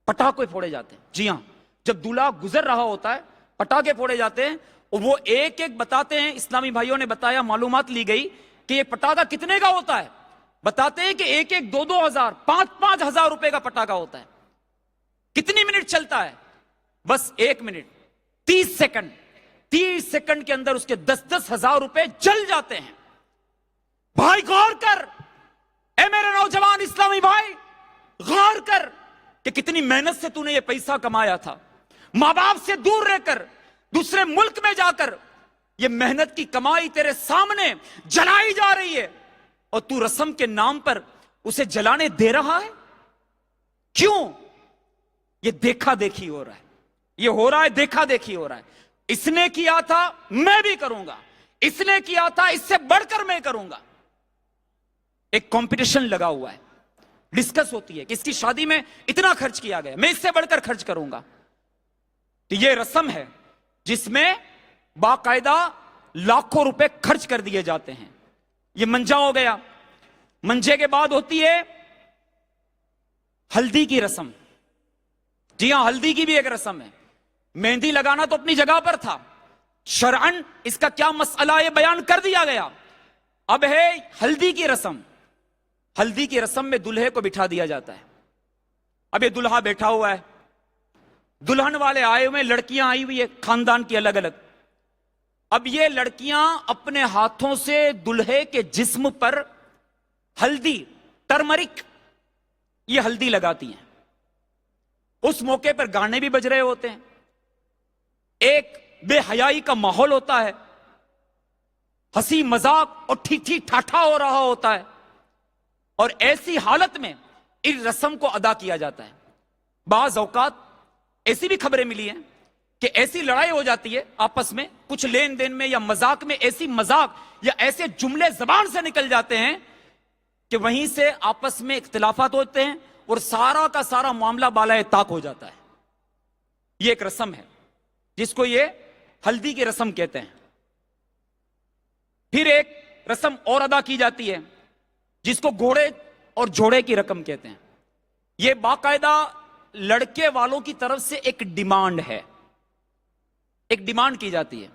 پٹاخے پھوڑے جاتے ہیں. جی ہاں, جب دلہا گزر رہا ہوتا ہے پٹاخے پھوڑے جاتے ہیں, اور وہ ایک ایک بتاتے ہیں. اسلامی بھائیوں نے بتایا, معلومات لی گئی کہ یہ پٹاخہ کتنے کا ہوتا ہے. بتاتے ہیں کہ ایک 2 ہزار 5 ہزار روپے کا پٹاخہ ہوتا ہے. کتنی منٹ چلتا ہے؟ بس 1 منٹ 30 سیکنڈ. 30 سیکنڈ کے اندر اس کے 10 ہزار روپے جل جاتے ہیں. بھائی غور کر, اے میرے نوجوان اسلامی بھائی غور کر کہ کتنی محنت سے تو نے یہ پیسہ کمایا تھا, ماں باپ سے دور رہ کر دوسرے ملک میں جا کر یہ محنت کی کمائی تیرے سامنے جلائی جا رہی ہے, اور تو رسم کے نام پر اسے جلانے دے رہا ہے. کیوں؟ یہ دیکھا دیکھی ہو رہا ہے, یہ ہو رہا ہے دیکھا دیکھی ہو رہا ہے. اس نے کیا تھا میں بھی کروں گا, اس نے کیا تھا اس سے بڑھ کر میں کروں گا. ایک کمپٹیشن لگا ہوا ہے, ڈسکس ہوتی ہے کہ اس کی شادی میں اتنا خرچ کیا گیا, میں اس سے بڑھ کر خرچ کروں گا. تو یہ رسم ہے جس میں باقاعدہ لاکھوں روپے خرچ کر دیے جاتے ہیں. یہ منجا ہو گیا. منجے کے بعد ہوتی ہے ہلدی کی رسم. جی ہاں, ہلدی کی بھی ایک رسم ہے. مہندی لگانا تو اپنی جگہ پر تھا, شرعن اس کا کیا مسئلہ ہے بیان کر دیا گیا. اب ہے ہلدی کی رسم. ہلدی کی رسم میں دلہے کو بٹھا دیا جاتا ہے. اب یہ دلہا بیٹھا ہوا ہے, دلہن والے آئے ہوئے, لڑکیاں آئی ہوئی ہے خاندان کی الگ الگ. اب یہ لڑکیاں اپنے ہاتھوں سے دلہے کے جسم پر ہلدی, ٹرمرک, یہ ہلدی لگاتی ہیں. اس موقع پر گانے بھی بج رہے ہوتے ہیں, ایک بے حیائی کا ماحول ہوتا ہے, ہنسی مذاق اور ٹھی ٹھاٹھا ہو رہا ہوتا ہے, اور ایسی حالت میں اس رسم کو ادا کیا جاتا ہے. بعض اوقات ایسی بھی خبریں ملی ہیں کہ ایسی لڑائی ہو جاتی ہے آپس میں کچھ لین دین میں یا مذاق میں، ایسی مذاق یا ایسے جملے زبان سے نکل جاتے ہیں کہ وہیں سے آپس میں اختلافات ہوتے ہیں اور سارا کا سارا معاملہ بالائے طاق ہو جاتا ہے۔ یہ ایک رسم ہے جس کو یہ ہلدی کی رسم کہتے ہیں۔ پھر ایک رسم اور ادا کی جاتی ہے جس کو گھوڑے اور جوڑے کی رقم کہتے ہیں۔ یہ باقاعدہ لڑکے والوں کی طرف سے ایک ڈیمانڈ ہے، ایک ڈیمانڈ کی جاتی ہے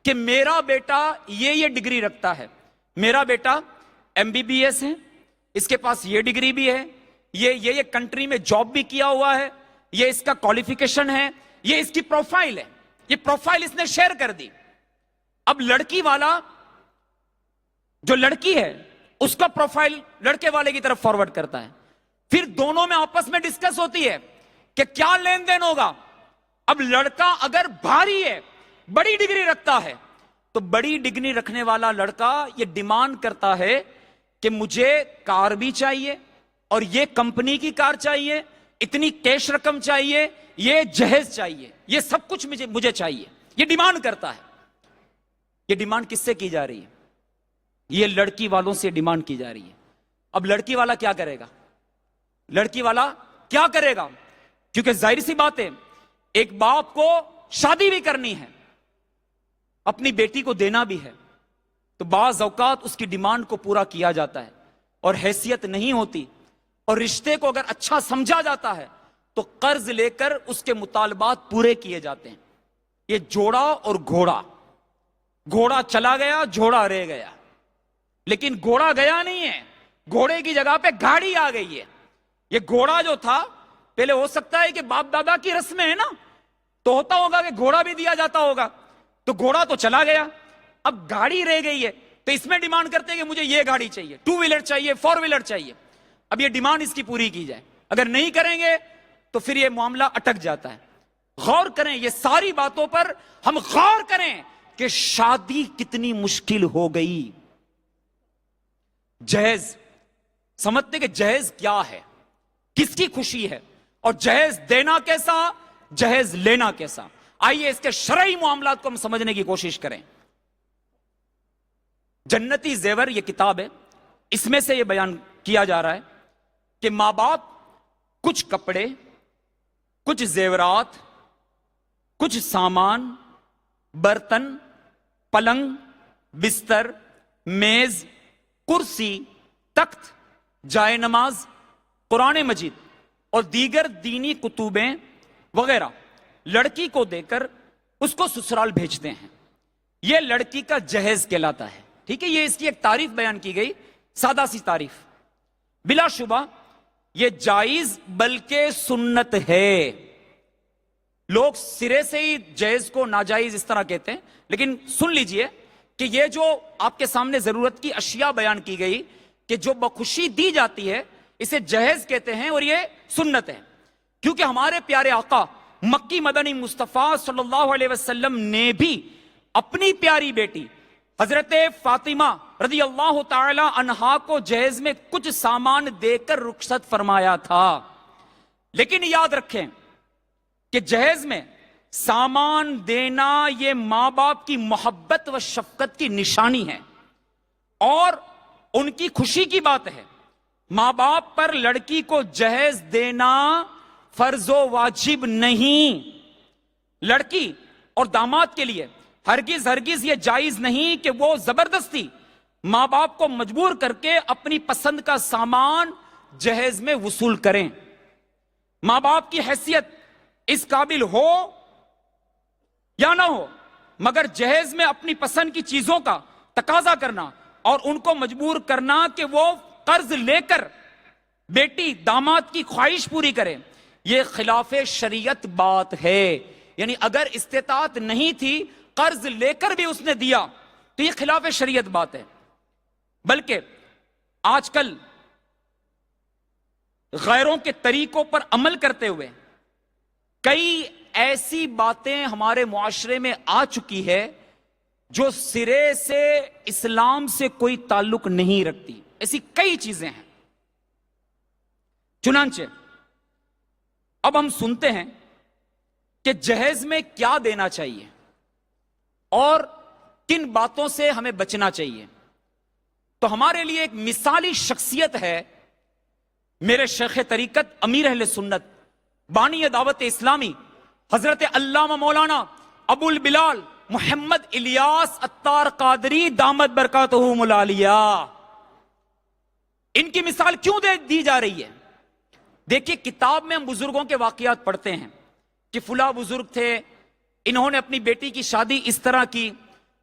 کہ میرا بیٹا یہ ڈگری رکھتا ہے، میرا بیٹا MBBS ہے، اس کے پاس یہ ڈگری بھی ہے، یہ کنٹری میں جاب بھی کیا ہوا ہے، یہ اس کا کوالیفیکیشن ہے، یہ اس کی پروفائل ہے، یہ پروفائل اس نے شیئر کر دی۔ اب لڑکی والا جو لڑکی ہے اس کا پروفائل لڑکے والے کی طرف فارورڈ کرتا ہے، پھر دونوں میں آپس میں ڈسکس ہوتی ہے کہ کیا لین دین ہوگا۔ اب لڑکا اگر بھاری ہے، بڑی ڈگری رکھتا ہے، تو بڑی ڈگری رکھنے والا لڑکا یہ ڈیمانڈ کرتا ہے کہ مجھے کار بھی چاہیے اور یہ کمپنی کی کار چاہیے، اتنی کیش رقم چاہیے، یہ جہیز چاہیے، یہ سب کچھ مجھے چاہیے، یہ ڈیمانڈ کرتا ہے۔ یہ ڈیمانڈ کس سے کی جا رہی ہے؟ یہ لڑکی والوں سے ڈیمانڈ کی جا رہی ہے۔ اب لڑکی والا کیا کرے گا؟ لڑکی والا کیا کرے گا؟ کیونکہ ظاہر سی بات ہے ایک باپ کو شادی بھی کرنی ہے، اپنی بیٹی کو دینا بھی ہے، تو بعض اوقات اس کی ڈیمانڈ کو پورا کیا جاتا ہے اور حیثیت نہیں ہوتی اور رشتے کو اگر اچھا سمجھا جاتا ہے تو قرض لے کر اس کے مطالبات پورے کیے جاتے ہیں۔ یہ جوڑا اور گھوڑا، گھوڑا چلا گیا، جوڑا رہ گیا، لیکن گھوڑا گیا نہیں ہے، گھوڑے کی جگہ پہ گاڑی آ گئی ہے۔ یہ گھوڑا جو تھا پہلے ہو سکتا ہے کہ باپ دادا کی رسمیں ہیں نا، تو ہوتا ہوگا کہ گھوڑا بھی دیا جاتا ہوگا، تو گھوڑا تو چلا گیا، اب گاڑی رہ گئی ہے، تو اس میں ڈیمانڈ کرتے ہیں کہ مجھے یہ گاڑی چاہیے، 2 ویلر چاہیے، 4 ویلر چاہیے۔ اب یہ ڈیمانڈ اس کی پوری کی جائے، اگر نہیں کریں گے تو پھر یہ معاملہ اٹک جاتا ہے۔ غور کریں یہ ساری باتوں پر، ہم غور کریں کہ شادی کتنی مشکل ہو گئی۔ جہیز سمجھتے کہ جہیز کیا ہے، کس کی خوشی ہے، اور جہیز دینا کیسا، جہیز لینا کیسا۔ آئیے اس کے شرعی معاملات کو ہم سمجھنے کی کوشش کریں۔ جنتی زیور یہ کتاب ہے، اس میں سے یہ بیان کیا جا رہا ہے کہ ماں باپ کچھ کپڑے، کچھ زیورات، کچھ سامان، برتن، پلنگ، بستر، میز، کرسی، تخت، جائے نماز، قرآن مجید اور دیگر دینی کتبیں وغیرہ لڑکی کو دے کر اس کو سسرال بھیجتے ہیں۔ یہ لڑکی کا جہیز کہلاتا ہے، ٹھیک ہے؟ یہ اس کی ایک تعریف بیان کی گئی، سادہ سی تعریف۔ بلا شبہ یہ جائز بلکہ سنت ہے۔ لوگ سرے سے ہی جہیز کو ناجائز اس طرح کہتے ہیں، لیکن سن لیجئے کہ یہ جو آپ کے سامنے ضرورت کی اشیاء بیان کی گئی کہ جو بخوشی دی جاتی ہے اسے جہیز کہتے ہیں، اور یہ سنت ہے، کیونکہ ہمارے پیارے آقا مکی مدنی مصطفیٰ صلی اللہ علیہ وسلم نے بھی اپنی پیاری بیٹی حضرت فاطمہ رضی اللہ تعالی عنہا کو جہیز میں کچھ سامان دے کر رخصت فرمایا تھا۔ لیکن یاد رکھیں کہ جہیز میں سامان دینا یہ ماں باپ کی محبت و شفقت کی نشانی ہے اور ان کی خوشی کی بات ہے۔ ماں باپ پر لڑکی کو جہیز دینا فرض و واجب نہیں۔ لڑکی اور داماد کے لیے ہرگز ہرگز یہ جائز نہیں کہ وہ زبردستی ماں باپ کو مجبور کر کے اپنی پسند کا سامان جہیز میں وصول کریں۔ ماں باپ کی حیثیت اس قابل ہو یا نہ ہو، مگر جہیز میں اپنی پسند کی چیزوں کا تقاضا کرنا اور ان کو مجبور کرنا کہ وہ قرض لے کر بیٹی داماد کی خواہش پوری کرے، یہ خلاف شریعت بات ہے۔ یعنی اگر استطاعت نہیں تھی، قرض لے کر بھی اس نے دیا تو یہ خلاف شریعت بات ہے۔ بلکہ آج کل غیروں کے طریقوں پر عمل کرتے ہوئے کئی ایسی باتیں ہمارے معاشرے میں آ چکی ہے جو سرے سے اسلام سے کوئی تعلق نہیں رکھتی۔ ایسی کئی چیزیں ہیں۔ چنانچہ اب ہم سنتے ہیں کہ جہیز میں کیا دینا چاہیے اور کن باتوں سے ہمیں بچنا چاہیے، تو ہمارے لیے ایک مثالی شخصیت ہے میرے شیخ طریقت امیر اہل سنت بانی دعوت اسلامی حضرت علامہ مولانا ابو البلال محمد الیاس عطار قادری دامت برکاتہم العالیہ۔ ان کی مثال کیوں دی جا رہی ہے؟ دیکھیے، کتاب میں ہم بزرگوں کے واقعات پڑھتے ہیں کہ فلاں بزرگ تھے، انہوں نے اپنی بیٹی کی شادی اس طرح کی،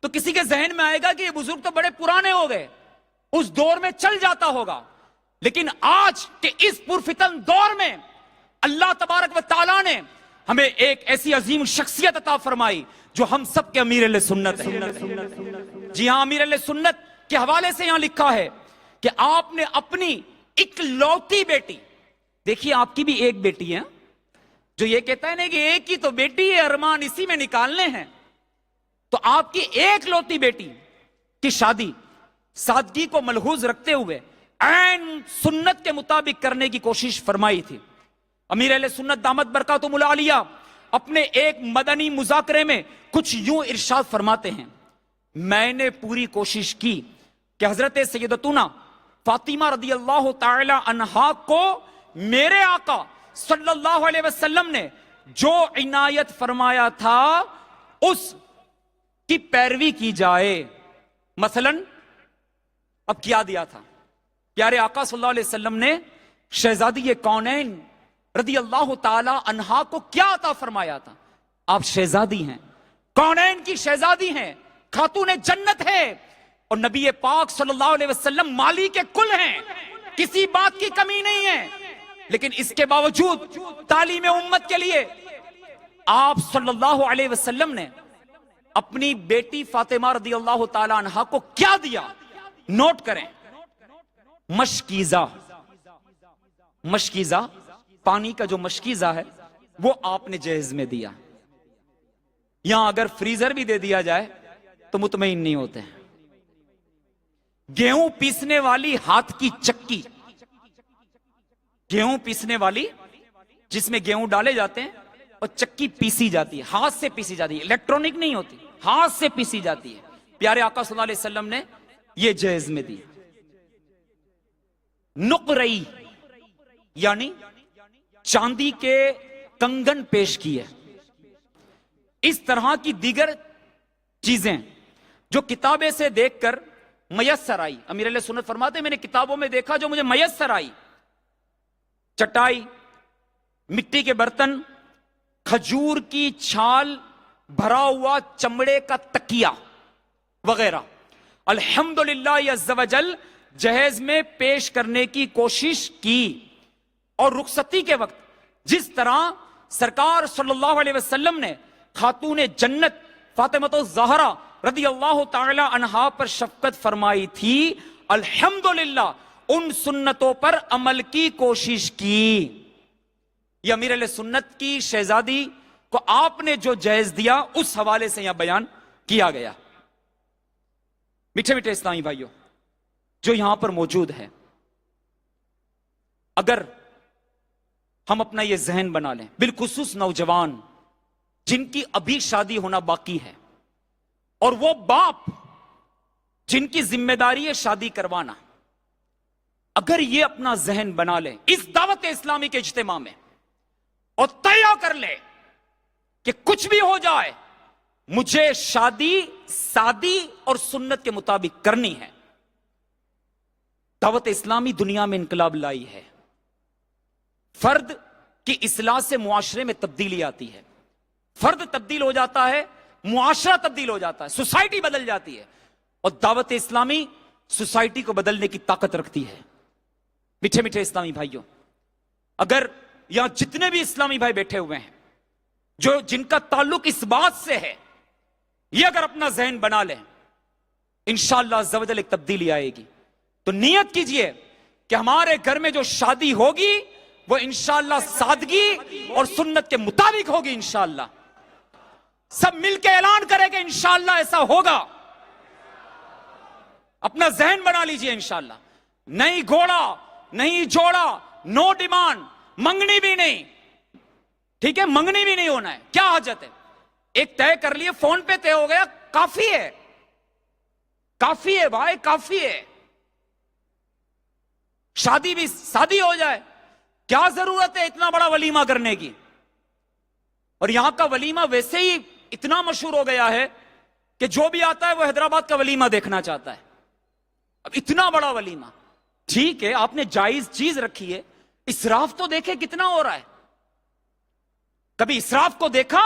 تو کسی کے ذہن میں آئے گا کہ یہ بزرگ تو بڑے پرانے ہو گئے، اس دور میں چل جاتا ہوگا۔ لیکن آج کے اس پرفتن دور میں اللہ تبارک و تعالیٰ نے ہمیں ایک ایسی عظیم شخصیت عطا فرمائی جو ہم سب کے امیر اہل سنت ہے۔ جی ہاں، امیر اہل سنت کے حوالے سے یہاں لکھا ہے کہ آپ نے اپنی اکلوتی بیٹی، دیکھیے آپ کی بھی ایک بیٹی ہے، جو یہ کہتا ہے نا کہ ایک ہی تو بیٹی ہے، ارمان اسی میں نکالنے ہیں، تو آپ کی ایک لوتی بیٹی کی شادی سادگی کو ملحوظ رکھتے ہوئے عین سنت کے مطابق کرنے کی کوشش فرمائی تھی۔ امیر اہل سنت دامت برکاتہم العالیہ اپنے ایک مدنی مذاکرے میں کچھ یوں ارشاد فرماتے ہیں، میں نے پوری کوشش کی کہ حضرت سیدتنا فاطمہ رضی اللہ تعالی عنہا کو میرے آقا صلی اللہ علیہ وسلم نے جو عنایت فرمایا تھا اس کی پیروی کی جائے۔ مثلا اب کیا دیا تھا؟ پیارے آقا صلی اللہ علیہ وسلم نے شہزادی کونین رضی اللہ تعالی عنہا کو کیا عطا فرمایا تھا؟ آپ شہزادی ہیں، کونین کی شہزادی ہیں، خاتون جنت ہے، اور نبی پاک صلی اللہ علیہ وسلم مالی کے کل ہیں، کسی بات کی کمی نہیں ہے، لیکن اس کے باوجود تعلیم امت کے لیے آپ صلی اللہ علیہ وسلم نے اپنی بیٹی فاطمہ رضی اللہ تعالی عنہا کو کیا دیا؟ نوٹ کریں، مشکیزہ۔ مشکیزہ پانی کا جو مشکیزہ ہے وہ آپ نے جہیز میں دیا۔ یہاں اگر فریزر بھی دے دیا جائے تو مطمئن نہیں ہوتے ہیں۔ گیہوں پیسنے والی ہاتھ کی چکی، گیہوں پیسنے والی جس میں گیہوں ڈالے جاتے ہیں اور چکی پیسی جاتی ہے، ہاتھ سے پیسی جاتی ہے، الیکٹرانک نہیں ہوتی، ہاتھ سے پیسی جاتی ہے، پیارے آقا صلی اللہ علیہ وسلم نے یہ جہیز میں دی۔ نقرئی یعنی چاندی کے کنگن پیش کیے، اس طرح کی دیگر چیزیں جو کتابیں سے دیکھ کر میسر آئی۔ امیر علیہ سنت فرماتے ہیں میں نے کتابوں میں دیکھا جو مجھے میسر آئی، چٹائی، مٹی کے برتن، کھجور کی چھال بھرا ہوا چمڑے کا تکیہ وغیرہ، الحمدللہ عز و جل جہیز میں پیش کرنے کی کوشش کی۔ اور رخصتی کے وقت جس طرح سرکار صلی اللہ علیہ وسلم نے خاتون جنت فاطمہ الزہرا رضی اللہ تعالی عنہا پر شفقت فرمائی تھی، الحمدللہ ان سنتوں پر عمل کی کوشش کی۔ یہ امیر علیہ سنت کی شہزادی کو آپ نے جو جہیز دیا اس حوالے سے یہاں بیان کیا گیا۔ میٹھے میٹھے اسلامی بھائیوں جو یہاں پر موجود ہے، اگر ہم اپنا یہ ذہن بنا لیں، بالخصوص نوجوان جن کی ابھی شادی ہونا باقی ہے، اور وہ باپ جن کی ذمہ داری ہے شادی کروانا، اگر یہ اپنا ذہن بنا لیں اس دعوت اسلامی کے اجتماع میں اور طے کر لے کہ کچھ بھی ہو جائے مجھے شادی سادی اور سنت کے مطابق کرنی ہے، دعوت اسلامی دنیا میں انقلاب لائی ہے۔ فرد کی اصلاح سے معاشرے میں تبدیلی آتی ہے، فرد تبدیل ہو جاتا ہے، معاشرہ تبدیل ہو جاتا ہے، سوسائٹی بدل جاتی ہے، اور دعوت اسلامی سوسائٹی کو بدلنے کی طاقت رکھتی ہے۔ میٹھے میٹھے اسلامی بھائیوں، اگر یہاں جتنے بھی اسلامی بھائی بیٹھے ہوئے ہیں جو جن کا تعلق اس بات سے ہے، یہ اگر اپنا ذہن بنا لیں انشاءاللہ عز و جل ایک تبدیلی آئے گی۔ تو نیت کیجئے کہ ہمارے گھر میں جو شادی ہوگی وہ انشاءاللہ سادگی اور سنت کے مطابق ہوگی۔ انشاءاللہ سب مل کے اعلان کریں کہ انشاءاللہ ایسا ہوگا۔ اپنا ذہن بنا لیجئے انشاءاللہ، نہیں گھوڑا نہیں جوڑا، نو ڈیمانڈ، منگنی بھی نہیں، ٹھیک ہے, منگنی بھی نہیں ہونا ہے, کیا حاجت ہے, ایک طے کر لیے, فون پہ طے ہو گیا, کافی ہے, کافی ہے بھائی, کافی ہے. شادی بھی شادی ہو جائے, کیا ضرورت ہے اتنا بڑا ولیمہ کرنے کی. اور یہاں کا ولیمہ ویسے ہی اتنا مشہور ہو گیا ہے کہ جو بھی آتا ہے وہ حیدرآباد کا ولیمہ دیکھنا چاہتا ہے. اب اتنا بڑا ولیمہ, ٹھیک ہے آپ نے جائز چیز رکھی ہے, اسراف تو دیکھے کتنا ہو رہا ہے. کبھی اسراف کو دیکھا؟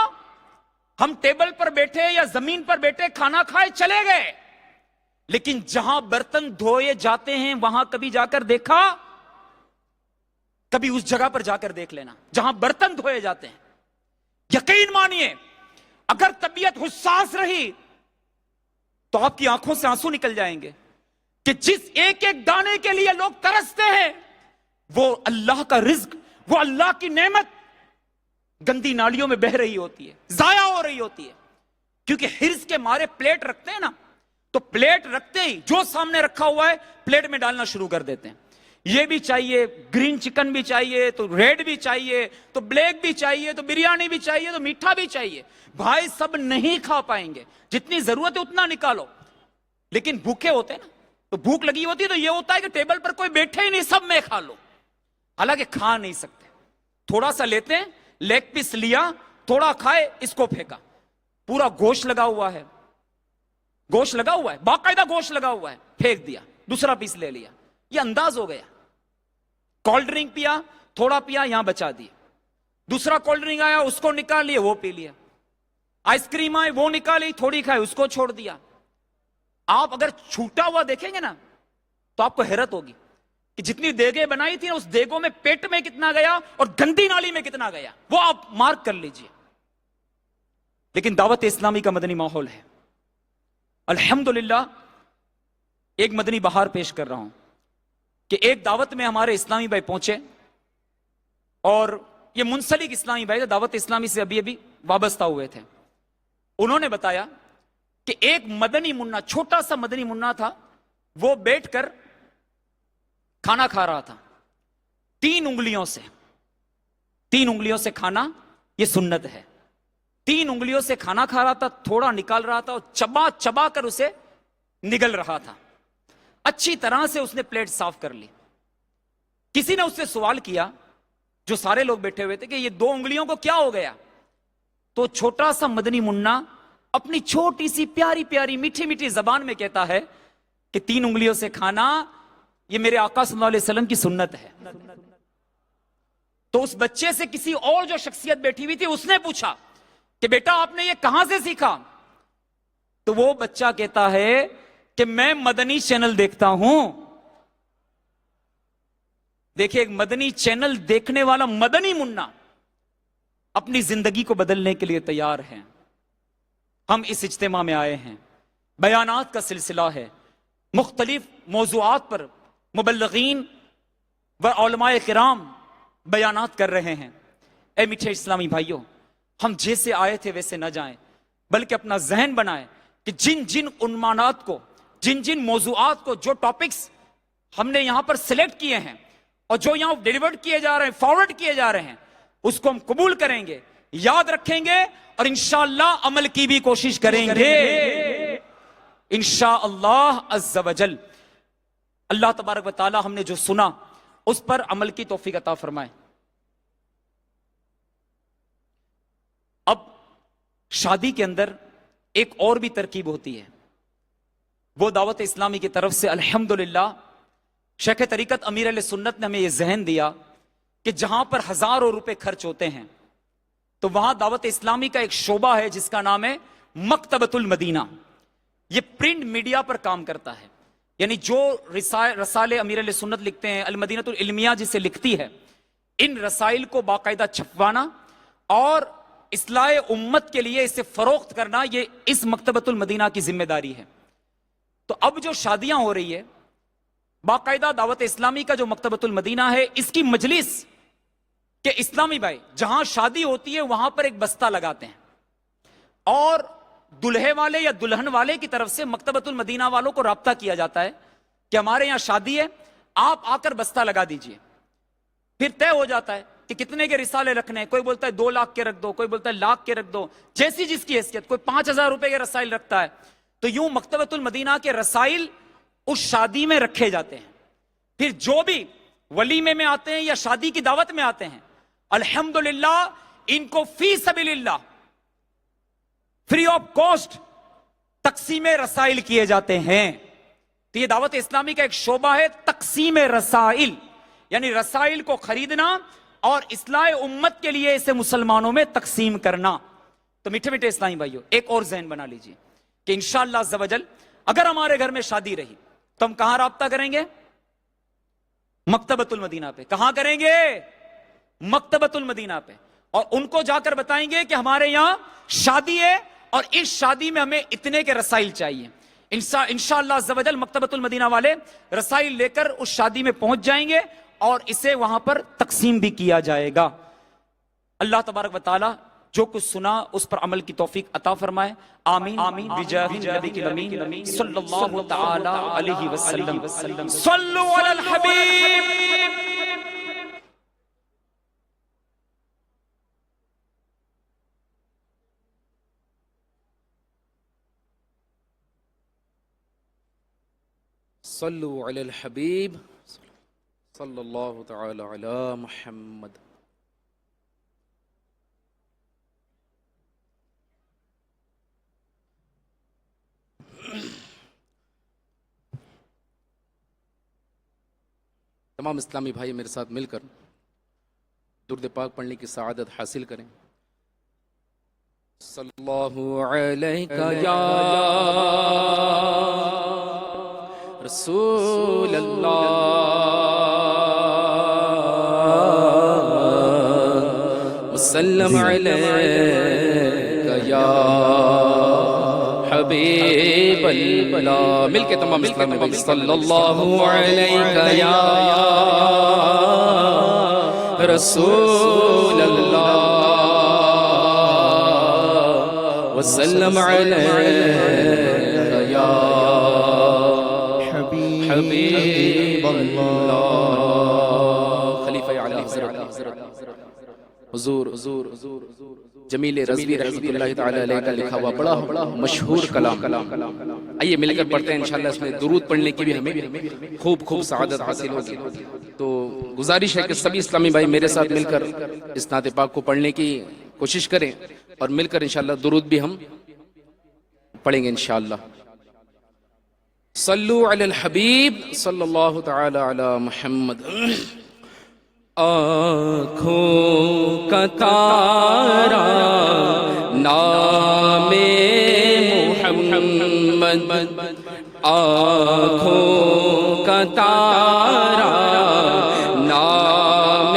ہم ٹیبل پر بیٹھے یا زمین پر بیٹھے کھانا کھائے چلے گئے, لیکن جہاں برتن دھوئے جاتے ہیں وہاں کبھی جا کر دیکھا؟ کبھی اس جگہ پر جا کر دیکھ لینا جہاں برتن دھوئے جاتے ہیں. یقین مانیے اگر طبیعت حساس رہی تو آپ کی آنکھوں سے آنسو نکل جائیں گے کہ جس ایک ایک دانے کے لیے لوگ ترستے ہیں وہ اللہ کا رزق, وہ اللہ کی نعمت گندی نالیوں میں بہ رہی ہوتی ہے, ضائع ہو رہی ہوتی ہے. کیونکہ حرص کے مارے پلیٹ رکھتے ہیں نا, تو پلیٹ رکھتے ہی جو سامنے رکھا ہوا ہے پلیٹ میں ڈالنا شروع کر دیتے ہیں. یہ بھی چاہیے, گرین چکن بھی چاہیے, تو ریڈ بھی چاہیے, تو بلیک بھی چاہیے, تو بریانی بھی چاہیے, تو میٹھا بھی چاہیے. بھائی سب نہیں کھا پائیں گے, جتنی ضرورت ہے اتنا نکالو. لیکن بھوکے ہوتے ہیں نا, تو بھوک لگی ہوتی ہے تو یہ ہوتا ہے کہ ٹیبل پر کوئی بیٹھے ہی نہیں, سب میں کھا لو. حالانکہ کھا نہیں سکتے, تھوڑا سا لیتے ہیں, لیگ پیس لیا, تھوڑا کھائے, اس کو پھینکا. پورا گوشت لگا ہوا ہے, گوشت لگا ہوا ہے, باقاعدہ گوشت لگا ہوا ہے, پھینک دیا, دوسرا پیس لے لیا. یہ انداز ہو گیا. کولڈ ڈرنک پیا, تھوڑا پیا, یہاں بچا دی. دوسرا کولڈ ڈرنک آیا, اس کو نکال لیا, وہ پی لیا. آئس کریم آئے, وہ نکالی, تھوڑی کھائے, اس کو چھوڑ دیا. آپ اگر چھوٹا ہوا دیکھیں گے نا تو آپ کو حیرت ہوگی کہ جتنی دیگیں بنائی تھی اس دیگوں میں پیٹ میں کتنا گیا اور گندی نالی میں کتنا گیا, وہ آپ مارک کر لیجئے. لیکن دعوت اسلامی کا مدنی ماحول ہے. الحمدللہ ایک مدنی بہار پیش کر رہا ہوں کہ ایک دعوت میں ہمارے اسلامی بھائی پہنچے, اور یہ منسلک اسلامی بھائی دعوت اسلامی سے ابھی ابھی وابستہ ہوئے تھے. انہوں نے بتایا کہ ایک مدنی منا, چھوٹا سا مدنی منا تھا, وہ بیٹھ کر کھانا کھا رہا تھا. 3 انگلیوں سے کھانا یہ سنت ہے. 3 انگلیوں سے کھانا کھا رہا تھا, تھوڑا نکال رہا تھا اور چبا چبا کر اسے نگل رہا تھا. اچھی طرح سے اس نے پلیٹ صاف کر لی. کسی نے اس سے سوال کیا, جو سارے لوگ بیٹھے ہوئے تھے, کہ یہ 2 انگلیوں کو کیا ہو گیا؟ تو چھوٹا سا مدنی منا اپنی چھوٹی سی پیاری پیاری میٹھی میٹھی زبان میں کہتا ہے کہ 3 انگلیوں سے کھانا یہ میرے آقا صلی اللہ علیہ وسلم کی سنت ہے. تو اس بچے سے کسی اور جو شخصیت بیٹھی ہوئی تھی اس نے پوچھا کہ بیٹا آپ نے یہ کہاں سے سیکھا؟ تو وہ بچہ کہتا ہے کہ میں مدنی چینل دیکھتا ہوں. دیکھیں, ایک مدنی چینل دیکھنے والا مدنی منا اپنی زندگی کو بدلنے کے لیے تیار ہیں. ہم اس اجتماع میں آئے ہیں, بیانات کا سلسلہ ہے, مختلف موضوعات پر مبلغین و علماء کرام بیانات کر رہے ہیں. اے میٹھے اسلامی بھائیوں, ہم جیسے آئے تھے ویسے نہ جائیں, بلکہ اپنا ذہن بنائیں کہ جن جن عنوانات کو, جن جن موضوعات کو, جو ٹاپکس ہم نے یہاں پر سلیکٹ کیے ہیں اور جو یہاں ڈیلیورڈ کیے جا رہے ہیں, فارورڈ کیے جا رہے ہیں, اس کو ہم قبول کریں گے, یاد رکھیں گے اور انشاءاللہ عمل کی بھی کوشش کریں گے انشاءاللہ عز و جل. اللہ تبارک و تعالی ہم نے جو سنا اس پر عمل کی توفیق عطا فرمائے. اب شادی کے اندر ایک اور بھی ترکیب ہوتی ہے, وہ دعوت اسلامی کی طرف سے الحمدللہ شیخ طریقت امیر اہل سنت نے ہمیں یہ ذہن دیا کہ جہاں پر ہزاروں روپے خرچ ہوتے ہیں تو وہاں دعوت اسلامی کا ایک شعبہ ہے جس کا نام ہے مکتبۃ المدینہ. یہ پرنٹ میڈیا پر کام کرتا ہے, یعنی جو رسالے امیر اہل سنت لکھتے ہیں, المدینۃ العلمیہ جسے لکھتی ہے, ان رسائل کو باقاعدہ چھپوانا اور اصلاح امت کے لیے اسے فروخت کرنا, یہ اس مکتبۃ المدینہ کی ذمہ داری ہے. تو اب جو شادیاں ہو رہی ہے, باقاعدہ دعوت اسلامی کا جو مکتبۃ المدینہ ہے, اس کی مجلس کہ اسلامی بھائی جہاں شادی ہوتی ہے وہاں پر ایک بستہ لگاتے ہیں, اور دلہے والے یا دلہن والے کی طرف سے مکتبۃ المدینہ والوں کو رابطہ کیا جاتا ہے کہ ہمارے یہاں شادی ہے, آپ آ کر بستہ لگا دیجئے. پھر طے ہو جاتا ہے کہ کتنے کے رسالے رکھنے ہیں. کوئی بولتا ہے 2 لاکھ کے رکھ دو, کوئی بولتا ہے 1 لاکھ کے رکھ دو, جیسی جس کی حیثیت. کوئی 5,000 روپے کے رسائل رکھتا ہے. تو یوں مکتبۃ المدینہ کے رسائل اس شادی میں رکھے جاتے ہیں. پھر جو بھی ولیمے میں آتے ہیں یا شادی کی دعوت میں آتے ہیں, الحمدللہ ان کو فی سبیل اللہ فری آف کاسٹ تقسیم رسائل کیے جاتے ہیں. تو یہ دعوت اسلامی کا ایک شعبہ ہے, تقسیم رسائل, یعنی رسائل کو خریدنا اور اصلاح امت کے لیے اسے مسلمانوں میں تقسیم کرنا. تو میٹھے میٹھے اسلامی بھائیو, ایک اور ذہن بنا لیجئے کہ انشاءاللہ عز و جل اگر ہمارے گھر میں شادی رہی تو ہم کہاں رابطہ کریں گے؟ مکتبۃ المدینہ پہ. کہاں کریں گے؟ مکتبۃ المدینہ پہ. اور ان کو جا کر بتائیں گے کہ ہمارے یہاں شادی ہے اور اس شادی میں ہمیں اتنے کے رسائل چاہیے. انشاءاللہ عز و جل مکتبۃ المدینہ والے رسائل لے کر اس شادی میں پہنچ جائیں گے اور اسے وہاں پر تقسیم بھی کیا جائے گا. اللہ تبارک و تعالی جو کچھ سنا اس پر عمل کی توفیق عطا فرمائے. آمین آمین بجاہ نبی الامین صلی اللہ تعالی علیہ وسلم. صلوا علی الحبیب. صلوا علی الحبیب صلی اللہ تعالی علی محمد. تمام اسلامی بھائی میرے ساتھ مل کر درود پاک پڑھنے کی سعادت حاصل کریں. صلی اللہ علیہ یا رسول اللہ وسلم علیہ یا حبیب اللہ. مل کے تمام اسلامی بھائی صلی اللہ علیہ یا رسول اللہ وسلم علیہ یا حبیب اللہ. خلیفہ اعلی حضرت حضور جمیل رضوی رحمۃ اللہ تعالی علیہ کا لکھا ہوا بڑا مشہور کلام. آئیے مل کر پڑھتے ہیں انشاءاللہ. اس میں درود پڑھنے کی بھی ہمیں خوب سعادت حاصل ہوگی. تو گزارش ہے کہ سبھی اسلامی بھائی میرے ساتھ مل کر اس نعت پاک کو پڑھنے کی کوشش کریں اور مل کر انشاءاللہ درود بھی ہم پڑھیں گے انشاءاللہ. صلو علی الحبیب صلی اللہ تعالی علی محمد. آنکھوں کا تارا نام محمد, آنکھوں کا تارا نام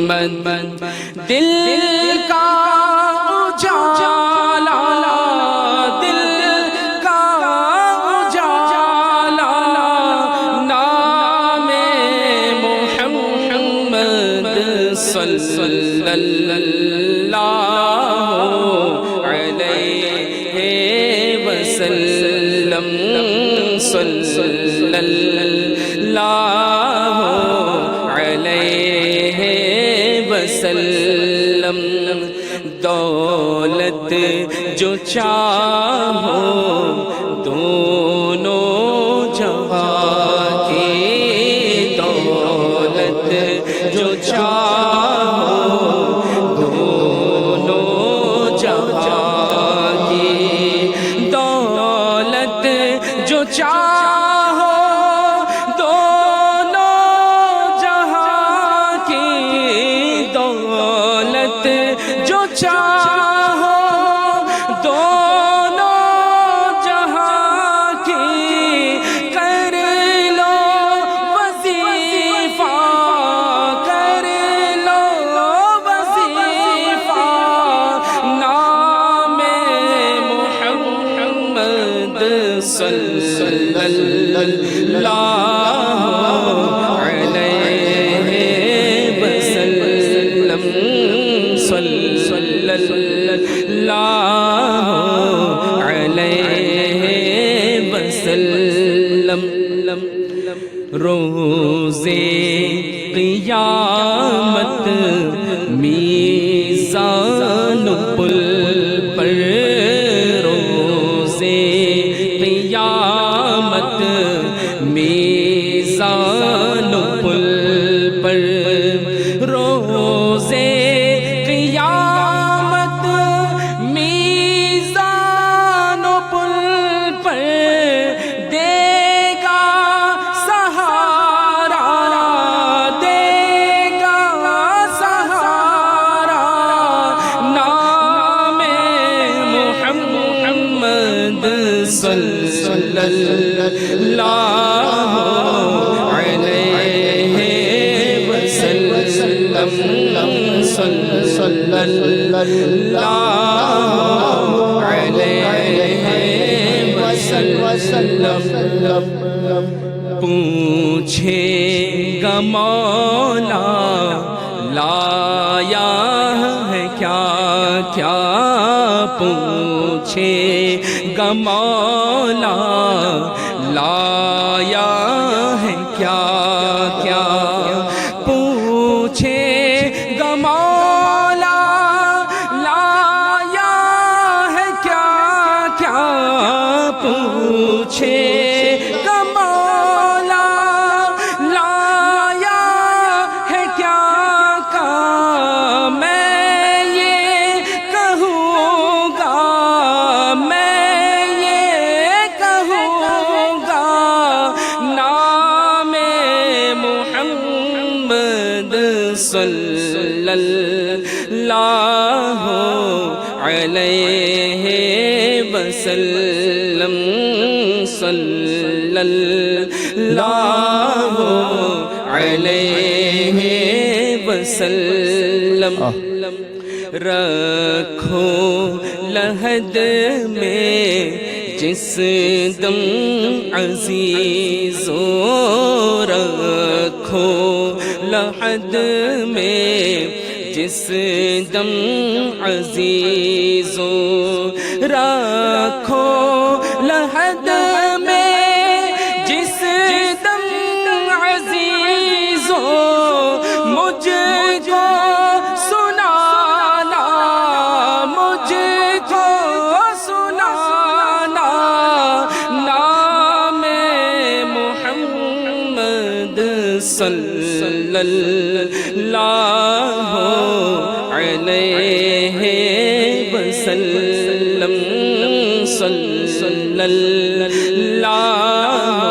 محمد, دل کا اجالا صلی اللہ علیہ وسلم. صلی اللہ علیہ وسلم. دولت جو چاہو دونوں جہاں کی, دولت جو چاہو دونوں جہاں کی, دولت جو چاہو دونوں جہاں کی, دولت جو چاہو دونوں جہاں کی, کر لو وظیفہ کر لو وظیفہ نام محمد صلی اللہ علیہ وسلم. صلی اللہ علیہ وسلم. روزے قیامت میزان پل پر روزے قیامت میزان پل پر روزے قیامت میزان پل پر دے گا سہارا دے گا سہارا نام محمد صلی اللہ علیہ وسلم صلی اللہ علیہ وسلم پوچھے گا مولا لایا ہے کیا کیا پوچھے گا مولا لایا ہے کیا کیا پوچھے گا مولا لایا ہے کیا کیا پوچھے گا مولا لایا ہے کیا کا میں یہ کہوں گا میں یہ کہوں گا نام محمد صلی اللہ علیہ وسلم صلی اللہ علیہ وسلم رکھو لحد میں جس دم عزیزو رکھو لحد میں جس دم عزیزو رکھو لحد میں جس دم عزیزو مجھ کو سنانا مجھ کو سنانا نام محمد صلی اللہ علیہ وسلم صلی اللہ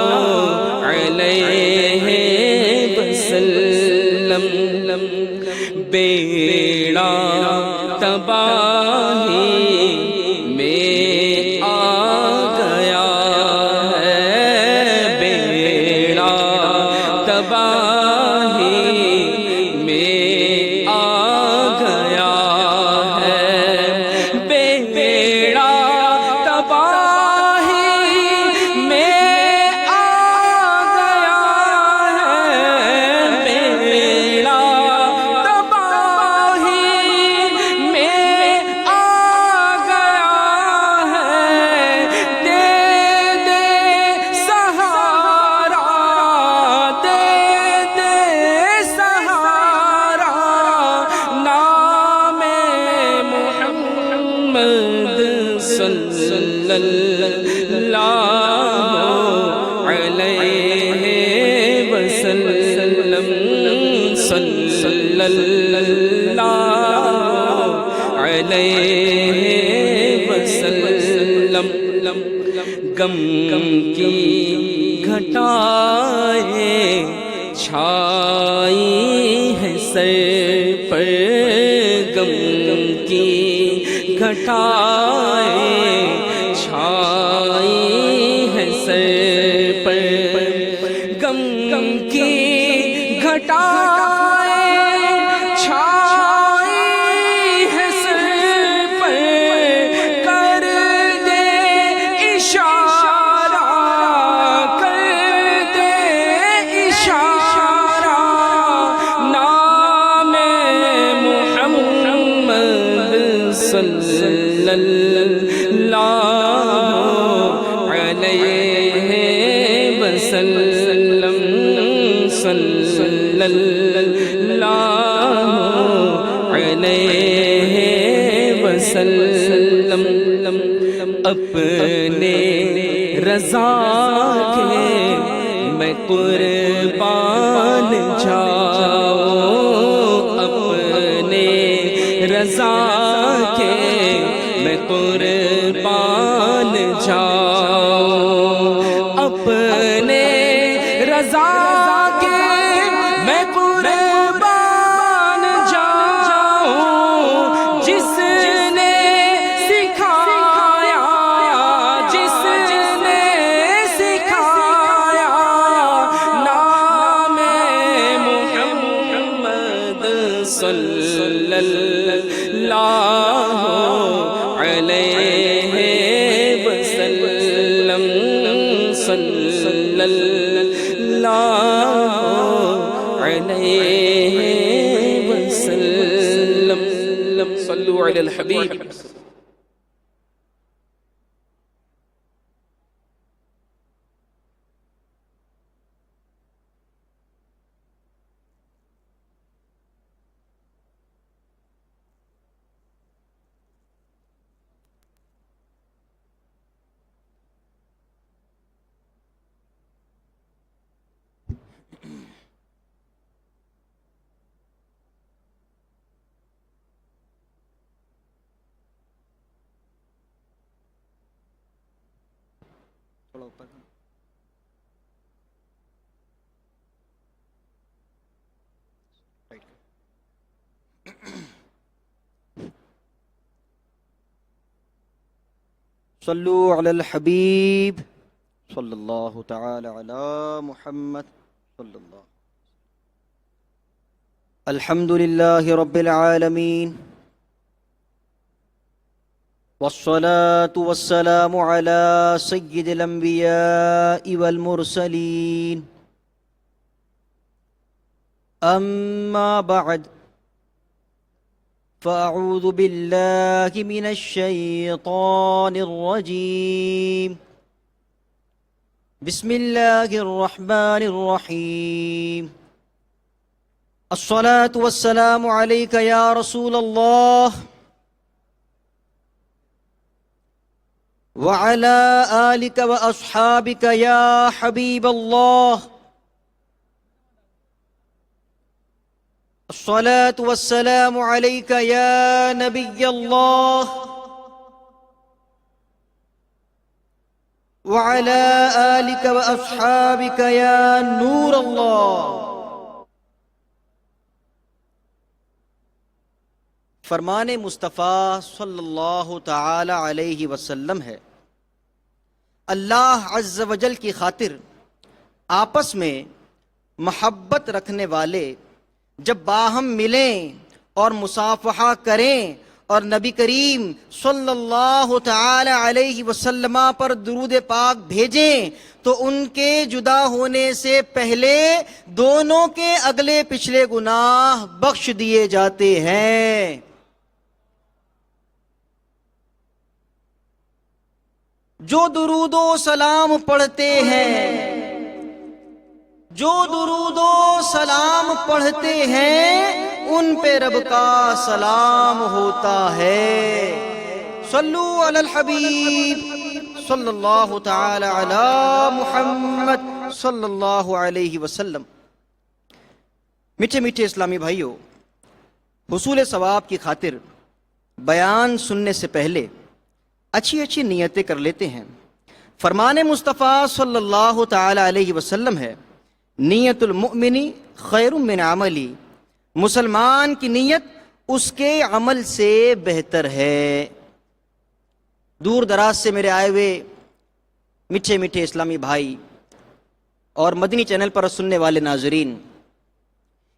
علیہ وسلم بیڑا تباہی میں آ گیا ہے بیڑا تباہی میں آ گیا ہے بیڑا تباہی میں آ گیا ہے بیڑا تباہی میں آ گیا ہے دے دے سہارا دے دے سہارا نام محمد صلی اللہ علیہ وسلم صلی اللہ علیہ وسلم غم کی گھٹائیں چھائی ہے سر پر غم کی گھٹائیں چھائی ہے سر پر غم کی گھٹائیں چھائی ہے سر پر کر دے اشارہ کر دے اشارہ نام محمد صلی اللہ علیہ وسلم صلی اللہ علیہ وسلم اپنے رضا کے میں قربان جاؤں، اپنے رضا کے میں قربان جاؤں، اپنے رضا کے میں قربان جاؤں، جس نے سکھایا، جس نے سکھایا نام محمد صلی اللہ علیہ وسلم، صلی اللہ علیہ وسلم، صلوا علی الحبیب۔ صلو علی الحبیب صلی اللہ تعالی علی محمد صلی اللہ۔ الحمد للہ رب العالمین والصلاة والسلام علی سید الانبیاء والمرسلین، اما بعد فأعوذ بالله من الشيطان الرجيم، بسم الله الرحمن الرحيم، الصلاة والسلام عليك يا رسول الله وعلى آلك وأصحابك يا حبيب الله، الصلاة والسلام عليك يا نبي الله وعلى آلك وأصحابك يا نور الله۔ فرمان مصطفیٰ صلی اللہ تعالی علیہ وسلم ہے، اللہ عز و جل کی خاطر آپس میں محبت رکھنے والے جب باہم ملیں اور مصافحہ کریں اور نبی کریم صلی اللہ تعالی علیہ وسلم پر درود پاک بھیجیں تو ان کے جدا ہونے سے پہلے دونوں کے اگلے پچھلے گناہ بخش دیے جاتے ہیں۔ جو درود و سلام پڑھتے ہیں، جو درود و سلام پڑھتے ہیں ان پہ رب کا سلام ہوتا ہے۔ صلو علی الحبیب صلی اللہ تعالی علی محمد صلی اللہ علیہ وسلم۔ میٹھے میٹھے اسلامی بھائیوں، حصول ثواب کی خاطر بیان سننے سے پہلے اچھی اچھی نیتیں کر لیتے ہیں۔ فرمان مصطفیٰ صلی اللہ تعالی علیہ وسلم ہے، نیت المؤمنی خیر من عملی، مسلمان کی نیت اس کے عمل سے بہتر ہے۔ دور دراز سے میرے آئے ہوئے میٹھے میٹھے اسلامی بھائی اور مدنی چینل پر سننے والے ناظرین،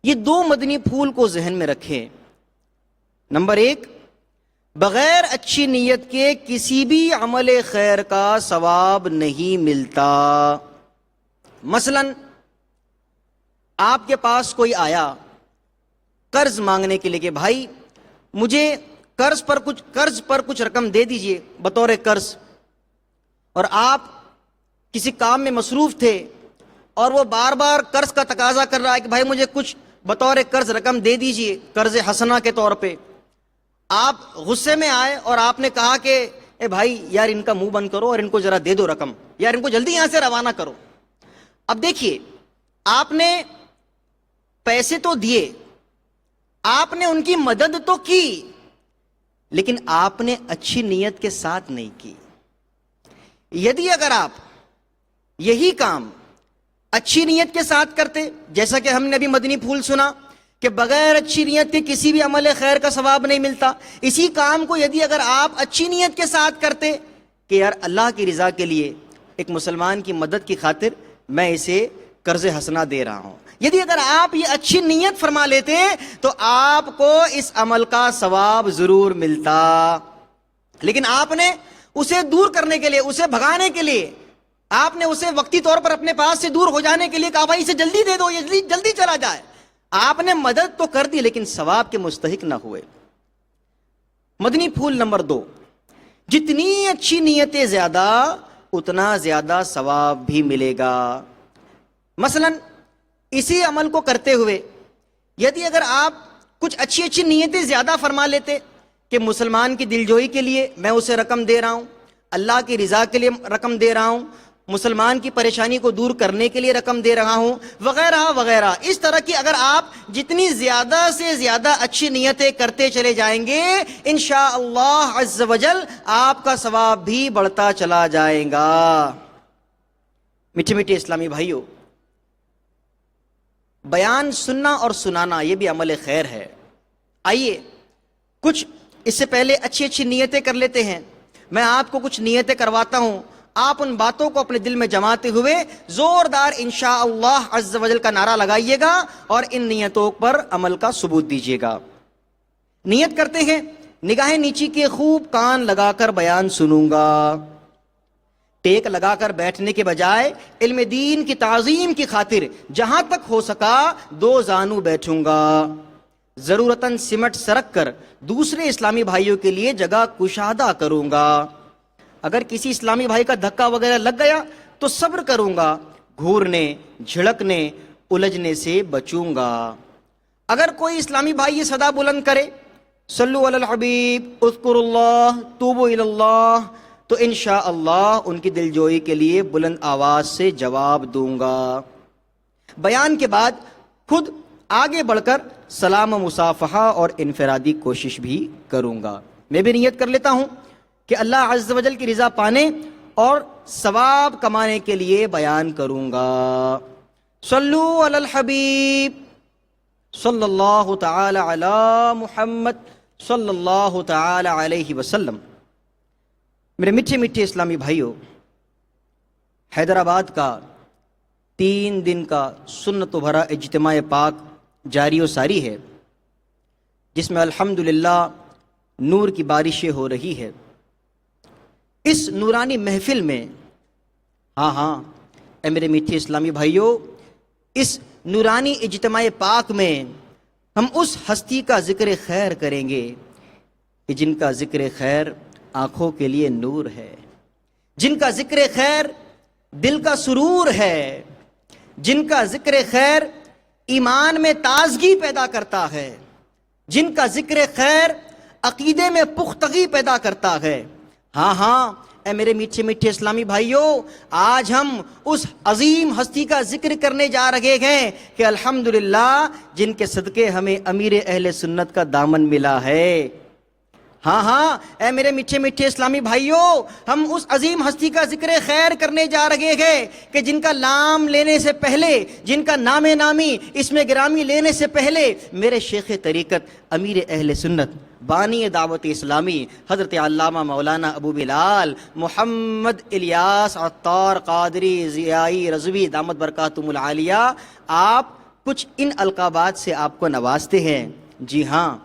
یہ دو مدنی پھول کو ذہن میں رکھیں۔ نمبر ایک، بغیر اچھی نیت کے کسی بھی عمل خیر کا ثواب نہیں ملتا۔ مثلاً آپ کے پاس کوئی آیا قرض مانگنے کے لیے کہ بھائی مجھے قرض پر کچھ رقم دے دیجئے بطور قرض، اور آپ کسی کام میں مصروف تھے اور وہ بار بار قرض کا تقاضا کر رہا ہے کہ بھائی مجھے کچھ بطور قرض رقم دے دیجئے، قرض حسنہ کے طور پہ، آپ غصے میں آئے اور آپ نے کہا کہ اے بھائی یار ان کا منہ بند کرو اور ان کو ذرا دے دو رقم، یار ان کو جلدی یہاں سے روانہ کرو۔ اب دیکھیے، آپ نے پیسے تو دیے، آپ نے ان کی مدد تو کی، لیکن آپ نے اچھی نیت کے ساتھ نہیں کی۔ یدی اگر آپ یہی کام اچھی نیت کے ساتھ کرتے، جیسا کہ ہم نے ابھی مدنی پھول سنا کہ بغیر اچھی نیت کے کسی بھی عمل خیر کا ثواب نہیں ملتا، اسی کام کو یدی اگر آپ اچھی نیت کے ساتھ کرتے کہ یار اللہ کی رضا کے لیے ایک مسلمان کی مدد کی خاطر میں اسے قرض حسنہ دے رہا ہوں، یدی اگر آپ یہ اچھی نیت فرما لیتے تو آپ کو اس عمل کا ثواب ضرور ملتا، لیکن آپ نے اسے دور کرنے کے لیے، اسے بھگانے کے لیے، آپ نے اسے وقتی طور پر اپنے پاس سے دور ہو جانے کے لیے کہا بھائی اسے جلدی دے دو، یہ جلدی چلا جائے۔ آپ نے مدد تو کر دی لیکن ثواب کے مستحق نہ ہوئے۔ مدنی پھول نمبر 2، جتنی اچھی نیتیں زیادہ اتنا زیادہ ثواب بھی ملے گا۔ مثلا اسی عمل کو کرتے ہوئے یدی اگر آپ کچھ اچھی اچھی نیتیں زیادہ فرما لیتے کہ مسلمان کی دلجوئی کے لیے میں اسے رقم دے رہا ہوں، اللہ کی رضا کے لیے رقم دے رہا ہوں، مسلمان کی پریشانی کو دور کرنے کے لیے رقم دے رہا ہوں، وغیرہ وغیرہ، اس طرح کی اگر آپ جتنی زیادہ سے زیادہ اچھی نیتیں کرتے چلے جائیں گے انشاءاللہ عز وجل آپ کا ثواب بھی بڑھتا چلا جائے گا۔ میٹھے میٹھے اسلامی بھائیوں، بیان سننا اور سنانا یہ بھی عمل خیر ہے۔ آئیے کچھ اس سے پہلے اچھی اچھی نیتیں کر لیتے ہیں۔ میں آپ کو کچھ نیتیں کرواتا ہوں، آپ ان باتوں کو اپنے دل میں جماتے ہوئے زوردار انشاءاللہ عز و جل کا نعرہ لگائیے گا اور ان نیتوں پر عمل کا ثبوت دیجیے گا۔ نیت کرتے ہیں، نگاہیں نیچی کے خوب کان لگا کر بیان سنوں گا، ٹیک لگا کر بیٹھنے کے بجائے علم دین کی تعظیم کی خاطر جہاں تک ہو سکا 2 زانو بیٹھوں گا، ضرورتاً سمٹ سرک کر دوسرے اسلامی بھائیوں کے لیے جگہ کشادہ کروں گا۔ اگر کسی اسلامی بھائی کا دھکا وغیرہ لگ گیا تو صبر کروں گا، گھورنے، جھڑکنے، الجھنے سے بچوں گا۔ اگر کوئی اسلامی بھائی یہ صدا بلند کرے صلو علی الحبیب اذکر اللہ توبو الی اللہ، تو انشاءاللہ ان کی دلجوئی کے لیے بلند آواز سے جواب دوں گا۔ بیان کے بعد خود آگے بڑھ کر سلام و مصافحہ اور انفرادی کوشش بھی کروں گا۔ میں بھی نیت کر لیتا ہوں کہ اللہ عز و جل کی رضا پانے اور ثواب کمانے کے لیے بیان کروں گا۔ صلو علی الحبیب صلی اللہ تعالی علی محمد صلی اللہ تعالی علیہ وسلم۔ میرے میٹھے میٹھے اسلامی بھائیوں، حیدرآباد کا 3 دن کا سنت و بھرا اجتماع پاک جاری و ساری ہے، جس میں الحمدللہ نور کی بارشیں ہو رہی ہے۔ اس نورانی محفل میں ہاں اے میرے میٹھے اسلامی بھائیوں، اس نورانی اجتماع پاک میں ہم اس ہستی کا ذکر خیر کریں گے کہ جن کا ذکر خیر آنکھوں کے لیے نور ہے، جن کا ذکر خیر دل کا سرور ہے، جن کا ذکر خیر ایمان میں تازگی پیدا کرتا ہے، جن کا ذکر خیر عقیدے میں پختگی پیدا کرتا ہے۔ ہاں اے میرے میٹھے میٹھے اسلامی بھائیوں، آج ہم اس عظیم ہستی کا ذکر کرنے جا رہے ہیں کہ الحمدللہ جن کے صدقے ہمیں امیر اہل سنت کا دامن ملا ہے۔ ہاں اے میرے میٹھے میٹھے اسلامی بھائیوں، ہم اس عظیم ہستی کا ذکر خیر کرنے جا رہے ہیں کہ جن کا نام لینے سے پہلے، جن کا نام نامی اسم گرامی لینے سے پہلے میرے شیخ طریقت امیر اہل سنت بانی دعوت اسلامی حضرت علامہ مولانا ابو بلال محمد الیاس عطار قادری ضیائی رضوی دامت برکاتہم العالیہ آپ کچھ ان القابات سے آپ کو نوازتے ہیں۔ جی ہاں،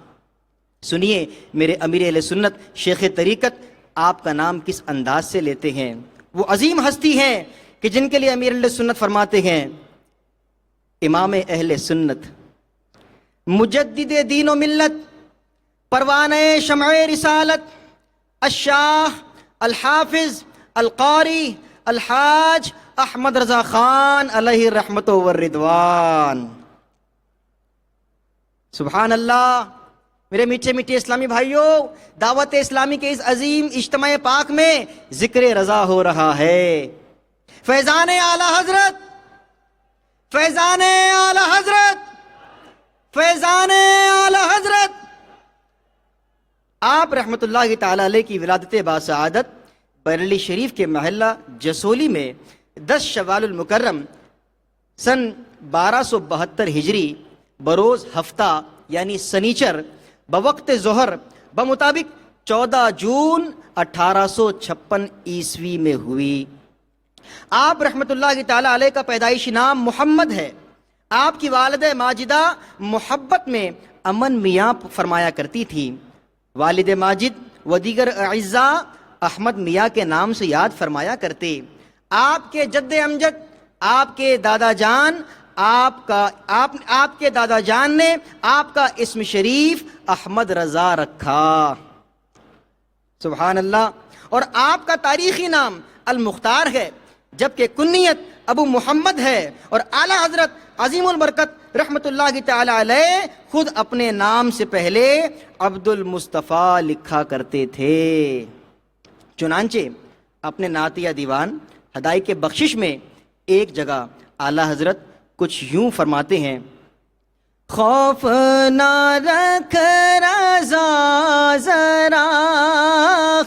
سنیے میرے امیر اہل سنت شیخ طریقت آپ کا نام کس انداز سے لیتے ہیں۔ وہ عظیم ہستی ہیں کہ جن کے لیے امیر اہل سنت فرماتے ہیں، امام اہل سنت، مجدد دین و ملت، پروانہ شمع رسالت، الشاہ الحافظ القاری الحاج احمد رضا خان علیہ الرحمت والرضوان۔ سبحان اللہ۔ میرے میٹھے میٹھے اسلامی بھائیوں، دعوت اسلامی کے اس عظیم اجتماع پاک میں ذکر رضا ہو رہا ہے۔ فیضان اعلی حضرت، فیضان اعلی حضرت، فیضان اعلی حضرت آپ رحمت اللہ تعالی علیہ کی ولادت باسعادت بریلی شریف کے محلہ جسولی میں 10 شوال المکرم سن 1272 ہجری بروز ہفتہ یعنی سنیچر بوقت ظہر بمطابق 14 جون 1856 عیسوی میں ہوئی۔ آپ رحمت اللہ تعالی علیہ کا پیدائشی نام محمد ہے۔ آپ کی والدہ ماجدہ محبت میں امن میاں فرمایا کرتی تھی۔ والد ماجد و دیگر اعزاء احمد میاں کے نام سے یاد فرمایا کرتے۔ آپ کے جد امجد، آپ کے دادا جان، آپ کے دادا جان نے آپ کا اسم شریف احمد رضا رکھا۔ سبحان اللہ۔ اور آپ کا تاریخی نام المختار ہے، جبکہ کنیت ابو محمد ہے، اور اعلی حضرت عظیم البرکت رحمت اللہ تعالی علیہ خود اپنے نام سے پہلے عبد المصطفیٰ لکھا کرتے تھے۔ چنانچہ اپنے نعتیہ دیوان ہدائی کے بخشش میں ایک جگہ اعلی حضرت کچھ یوں فرماتے ہیں: خوف نہ رکھ رضا ذرا،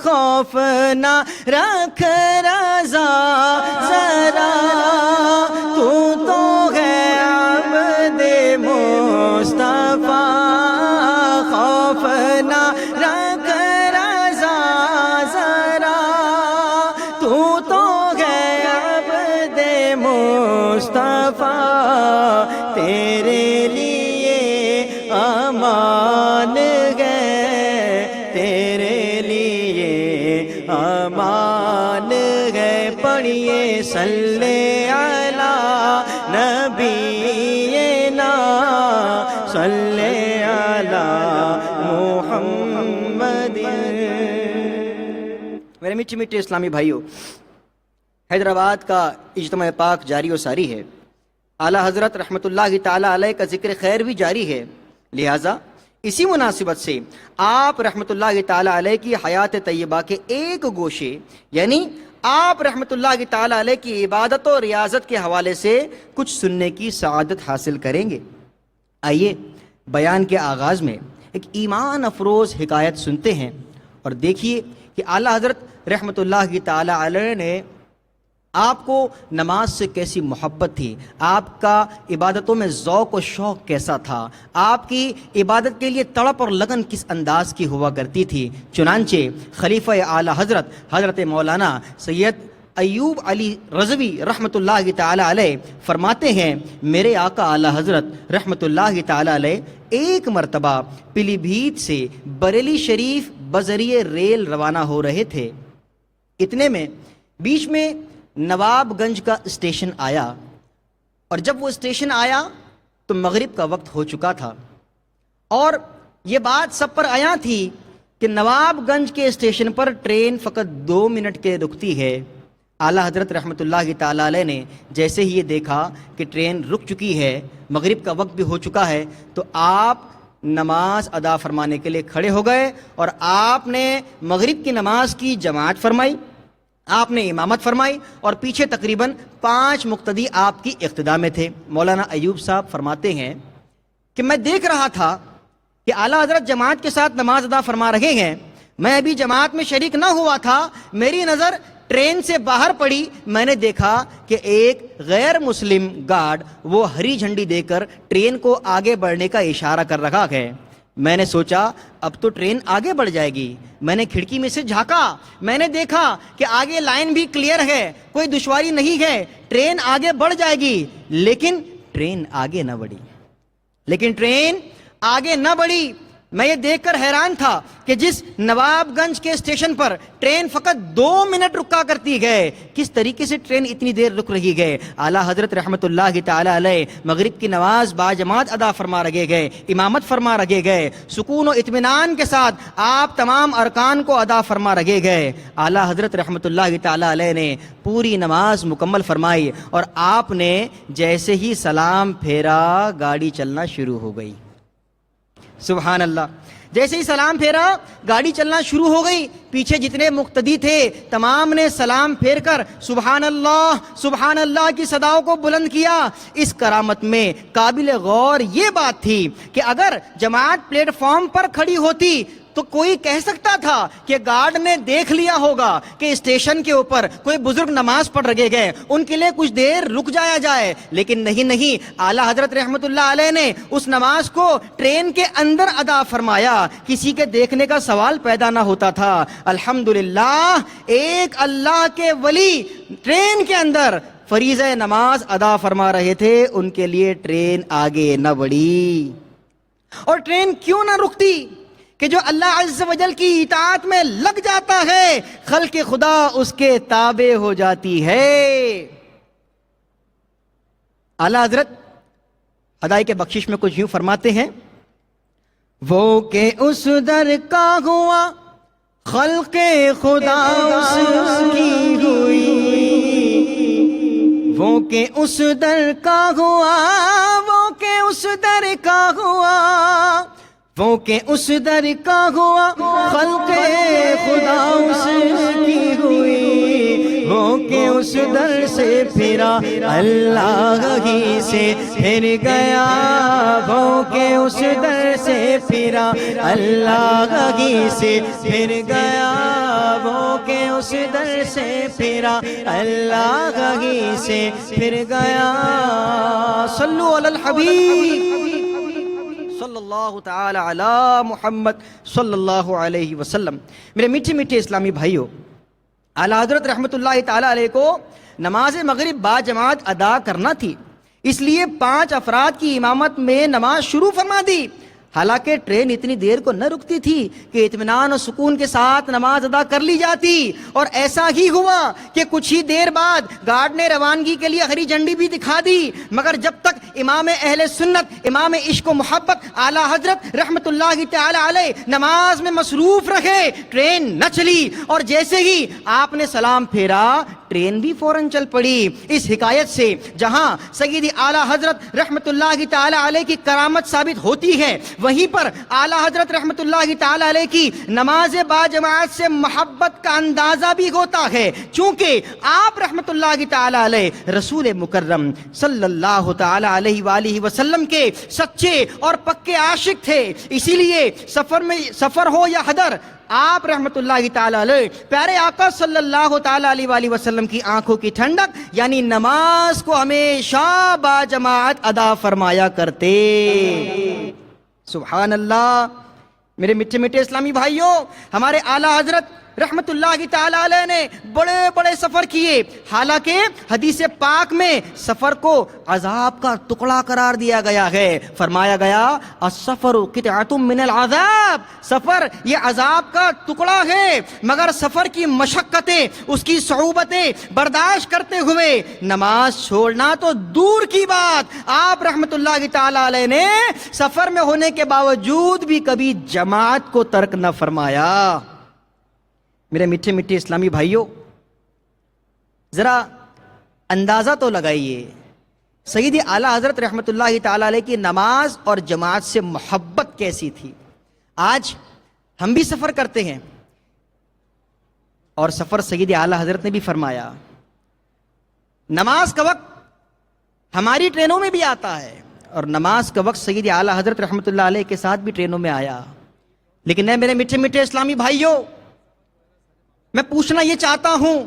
خوف نہ رکھ رضا ذرا، تو ہے عبد مصطفیٰ، خوف نہ رکھ رضا ذرا، تو ہے عبد مصطفیٰ، تیرے امان گئے، تیرے لیے امان گئے، پڑھیے صلی علی نبینا، صلی علی محمد۔ میرے میٹھے میٹھے اسلامی بھائیوں، حیدرآباد کا اجتماع پاک جاری و ساری ہے۔ اعلی حضرت رحمت اللہ تعالی علیہ کا ذکر خیر بھی جاری ہے، لہٰذا اسی مناسبت سے آپ رحمت اللہ تعالی علیہ کی حیات طیبہ کے ایک گوشے یعنی آپ رحمت اللہ تعالی علیہ کی عبادت و ریاضت کے حوالے سے کچھ سننے کی سعادت حاصل کریں گے۔ آئیے بیان کے آغاز میں ایک ایمان افروز حکایت سنتے ہیں اور دیکھیے کہ اعلی حضرت رحمت اللہ تعالی علیہ نے آپ کو نماز سے کیسی محبت تھی، آپ کا عبادتوں میں ذوق و شوق کیسا تھا، آپ کی عبادت کے لیے تڑپ اور لگن کس انداز کی ہوا کرتی تھی۔ چنانچہ خلیفہ اعلی حضرت حضرت مولانا سید ایوب علی رضوی رحمت اللہ تعالی علیہ فرماتے ہیں، میرے آقا اعلی حضرت رحمت اللہ تعالی علیہ ایک مرتبہ پیلی بھیت سے بریلی شریف بذریعہ ریل روانہ ہو رہے تھے۔ اتنے میں بیچ میں نواب گنج کا اسٹیشن آیا، اور جب وہ اسٹیشن آیا تو مغرب کا وقت ہو چکا تھا، اور یہ بات سب پر آیا تھی کہ نواب گنج کے اسٹیشن پر ٹرین فقط 2 منٹ کے رکتی ہے۔ اعلی حضرت رحمت اللہ تعالی علیہ نے جیسے ہی یہ دیکھا کہ ٹرین رک چکی ہے، مغرب کا وقت بھی ہو چکا ہے، تو آپ نماز ادا فرمانے کے لیے کھڑے ہو گئے، اور آپ نے مغرب کی نماز کی جماعت فرمائی، آپ نے امامت فرمائی، اور پیچھے تقریباً 5 مقتدی آپ کی اقتداء میں تھے۔ مولانا ایوب صاحب فرماتے ہیں کہ میں دیکھ رہا تھا کہ اعلیٰ حضرت جماعت کے ساتھ نماز ادا فرما رہے ہیں، میں ابھی جماعت میں شریک نہ ہوا تھا، میری نظر ٹرین سے باہر پڑی، میں نے دیکھا کہ ایک غیر مسلم گارڈ وہ ہری جھنڈی دے کر ٹرین کو آگے بڑھنے کا اشارہ کر رہا ہے۔ میں نے سوچا اب تو ٹرین آگے بڑھ جائے گی، میں نے کھڑکی میں سے جھانکا، میں نے دیکھا کہ آگے لائن بھی کلیئر ہے، کوئی دشواری نہیں ہے، ٹرین آگے بڑھ جائے گی، لیکن ٹرین آگے نہ بڑھی، میں یہ دیکھ کر حیران تھا کہ جس نواب گنج کے اسٹیشن پر ٹرین فقط 2 منٹ رکا کرتی ہے، کس طریقے سے ٹرین اتنی دیر رک رہی ہے۔ اعلیٰ حضرت رحمت اللہ تعالی علیہ مغرب کی نماز باجماعت ادا فرما رہے گئے، امامت فرما رہے گئے، سکون و اطمینان کے ساتھ آپ تمام ارکان کو ادا فرما رہے گئے۔ اعلیٰ حضرت رحمت اللہ تعالی علیہ نے پوری نماز مکمل فرمائی اور آپ نے جیسے ہی سلام پھیرا گاڑی چلنا شروع ہو گئی۔ سبحان اللہ، جیسے ہی سلام پھیرا گاڑی چلنا شروع ہو گئی۔ پیچھے جتنے مقتدی تھے تمام نے سلام پھیر کر سبحان اللہ کی صداؤں کو بلند کیا۔ اس کرامت میں قابل غور یہ بات تھی کہ اگر جماعت پلیٹ فارم پر کھڑی ہوتی تو کوئی کہہ سکتا تھا کہ گارڈ نے دیکھ لیا ہوگا کہ اسٹیشن کے اوپر کوئی بزرگ نماز پڑھ رہے گئے، ان کے لیے کچھ دیر رک جایا جائے، لیکن نہیں، اعلیٰ حضرت رحمت اللہ علیہ نے اس نماز کو ٹرین کے اندر ادا فرمایا، کسی کے دیکھنے کا سوال پیدا نہ ہوتا تھا۔ الحمدللہ ایک اللہ کے ولی ٹرین کے اندر فریضہ نماز ادا فرما رہے تھے، ان کے لیے ٹرین آگے نہ بڑھی۔ اور ٹرین کیوں نہ رکتی کہ جو اللہ عز و جل کی اطاعت میں لگ جاتا ہے خلق خدا اس کے تابع ہو جاتی ہے۔ اعلیٰ حضرت ادائی کے بخشش میں کچھ یوں فرماتے ہیں، وہ کہ اس در کا ہوا خلق خدا اس کی ہوئی، وہ کہ اس در کا ہوا، وہ کہ اس در کا ہوا، وہ کہ اس در کا ہوا خلق خدا اس کی ہوئی، وہ کہ اس در سے پھرا اللہ ہی سے پھر گیا، وہ کہ اس در سے پھرا اللہ ہی سے پھر گیا، وہ کہ اس در سے پھرا اللہ ہی سے پھر گیا۔ صلو علی الحبیب صلی اللہ تعالی علی محمد صلی اللہ علیہ وسلم۔ میرے میٹھے میٹھے اسلامی بھائیوں، اعلیٰ حضرت رحمت اللہ تعالی علیہ کو نماز مغرب با جماعت ادا کرنا تھی، اس لیے 5 افراد کی امامت میں نماز شروع فرما دی۔ حالانکہ ٹرین اتنی دیر کو نہ رکتی تھی کہ اطمینان و سکون کے ساتھ نماز ادا کر لی جاتی، اور ایسا ہی ہوا کہ کچھ ہی دیر بعد گارڈ نے روانگی کے لیے ہری جھنڈی بھی دکھا دی، مگر جب تک امام اہل سنت، امام عشق و محبت اعلیٰ حضرت رحمت اللہ تعالی علیہ نماز میں مصروف رکھے ٹرین نہ چلی، اور جیسے ہی آپ نے سلام پھیرا ٹرین بھی فوراً چل پڑی۔ اس حکایت سے جہاں سیدی اعلیٰ حضرت رحمت اللہ تعالی علیہ کی کرامت ثابت ہوتی ہے، وہیں پر اعلیٰ حضرت رحمت اللہ تعالی علیہ کی نماز با جماعت سے محبت کا اندازہ بھی ہوتا ہے، چونکہ آپ رحمت اللہ تعالی علیہ رسول مکرم صلی اللہ تعالی علیہ وآلہ وسلم کے سچے اور پکے عاشق تھے۔ اسی لیے سفر ہو یا حضر، آپ رحمت اللہ تعالی علیہ پیارے آقا صلی اللہ تعالی علیہ وآلہ وسلم کی آنکھوں کی ٹھنڈک یعنی نماز کو ہمیشہ با جماعت ادا فرمایا کرتے۔ سبحان اللہ۔ میرے میٹھے میٹھے اسلامی بھائیوں، ہمارے اعلیٰ حضرت رحمت اللہ تعالی علیہ نے بڑے بڑے سفر کیے، حالانکہ حدیث پاک میں سفر کو عذاب کا ٹکڑا قرار دیا گیا ہے۔ فرمایا گیا السفر قطعۃ من العذاب، سفر یہ عذاب کا ٹکڑا ہے، مگر سفر کی مشقتیں، اس کی صعوبتیں برداشت کرتے ہوئے نماز چھوڑنا تو دور کی بات، آپ رحمت اللہ تعالی علیہ نے سفر میں ہونے کے باوجود بھی کبھی جماعت کو ترک نہ فرمایا۔ میرے میٹھے میٹھے اسلامی بھائیوں، ذرا اندازہ تو لگائیے سیدی اعلیٰ حضرت رحمت اللہ تعالی علیہ کی نماز اور جماعت سے محبت کیسی تھی۔ آج ہم بھی سفر کرتے ہیں، اور سفر سیدی اعلیٰ حضرت نے بھی فرمایا، نماز کا وقت ہماری ٹرینوں میں بھی آتا ہے، اور نماز کا وقت سیدی اعلیٰ حضرت رحمت اللہ علیہ کے ساتھ بھی ٹرینوں میں آیا۔ لیکن میرے میٹھے میٹھے اسلامی بھائیوں، میں پوچھنا یہ چاہتا ہوں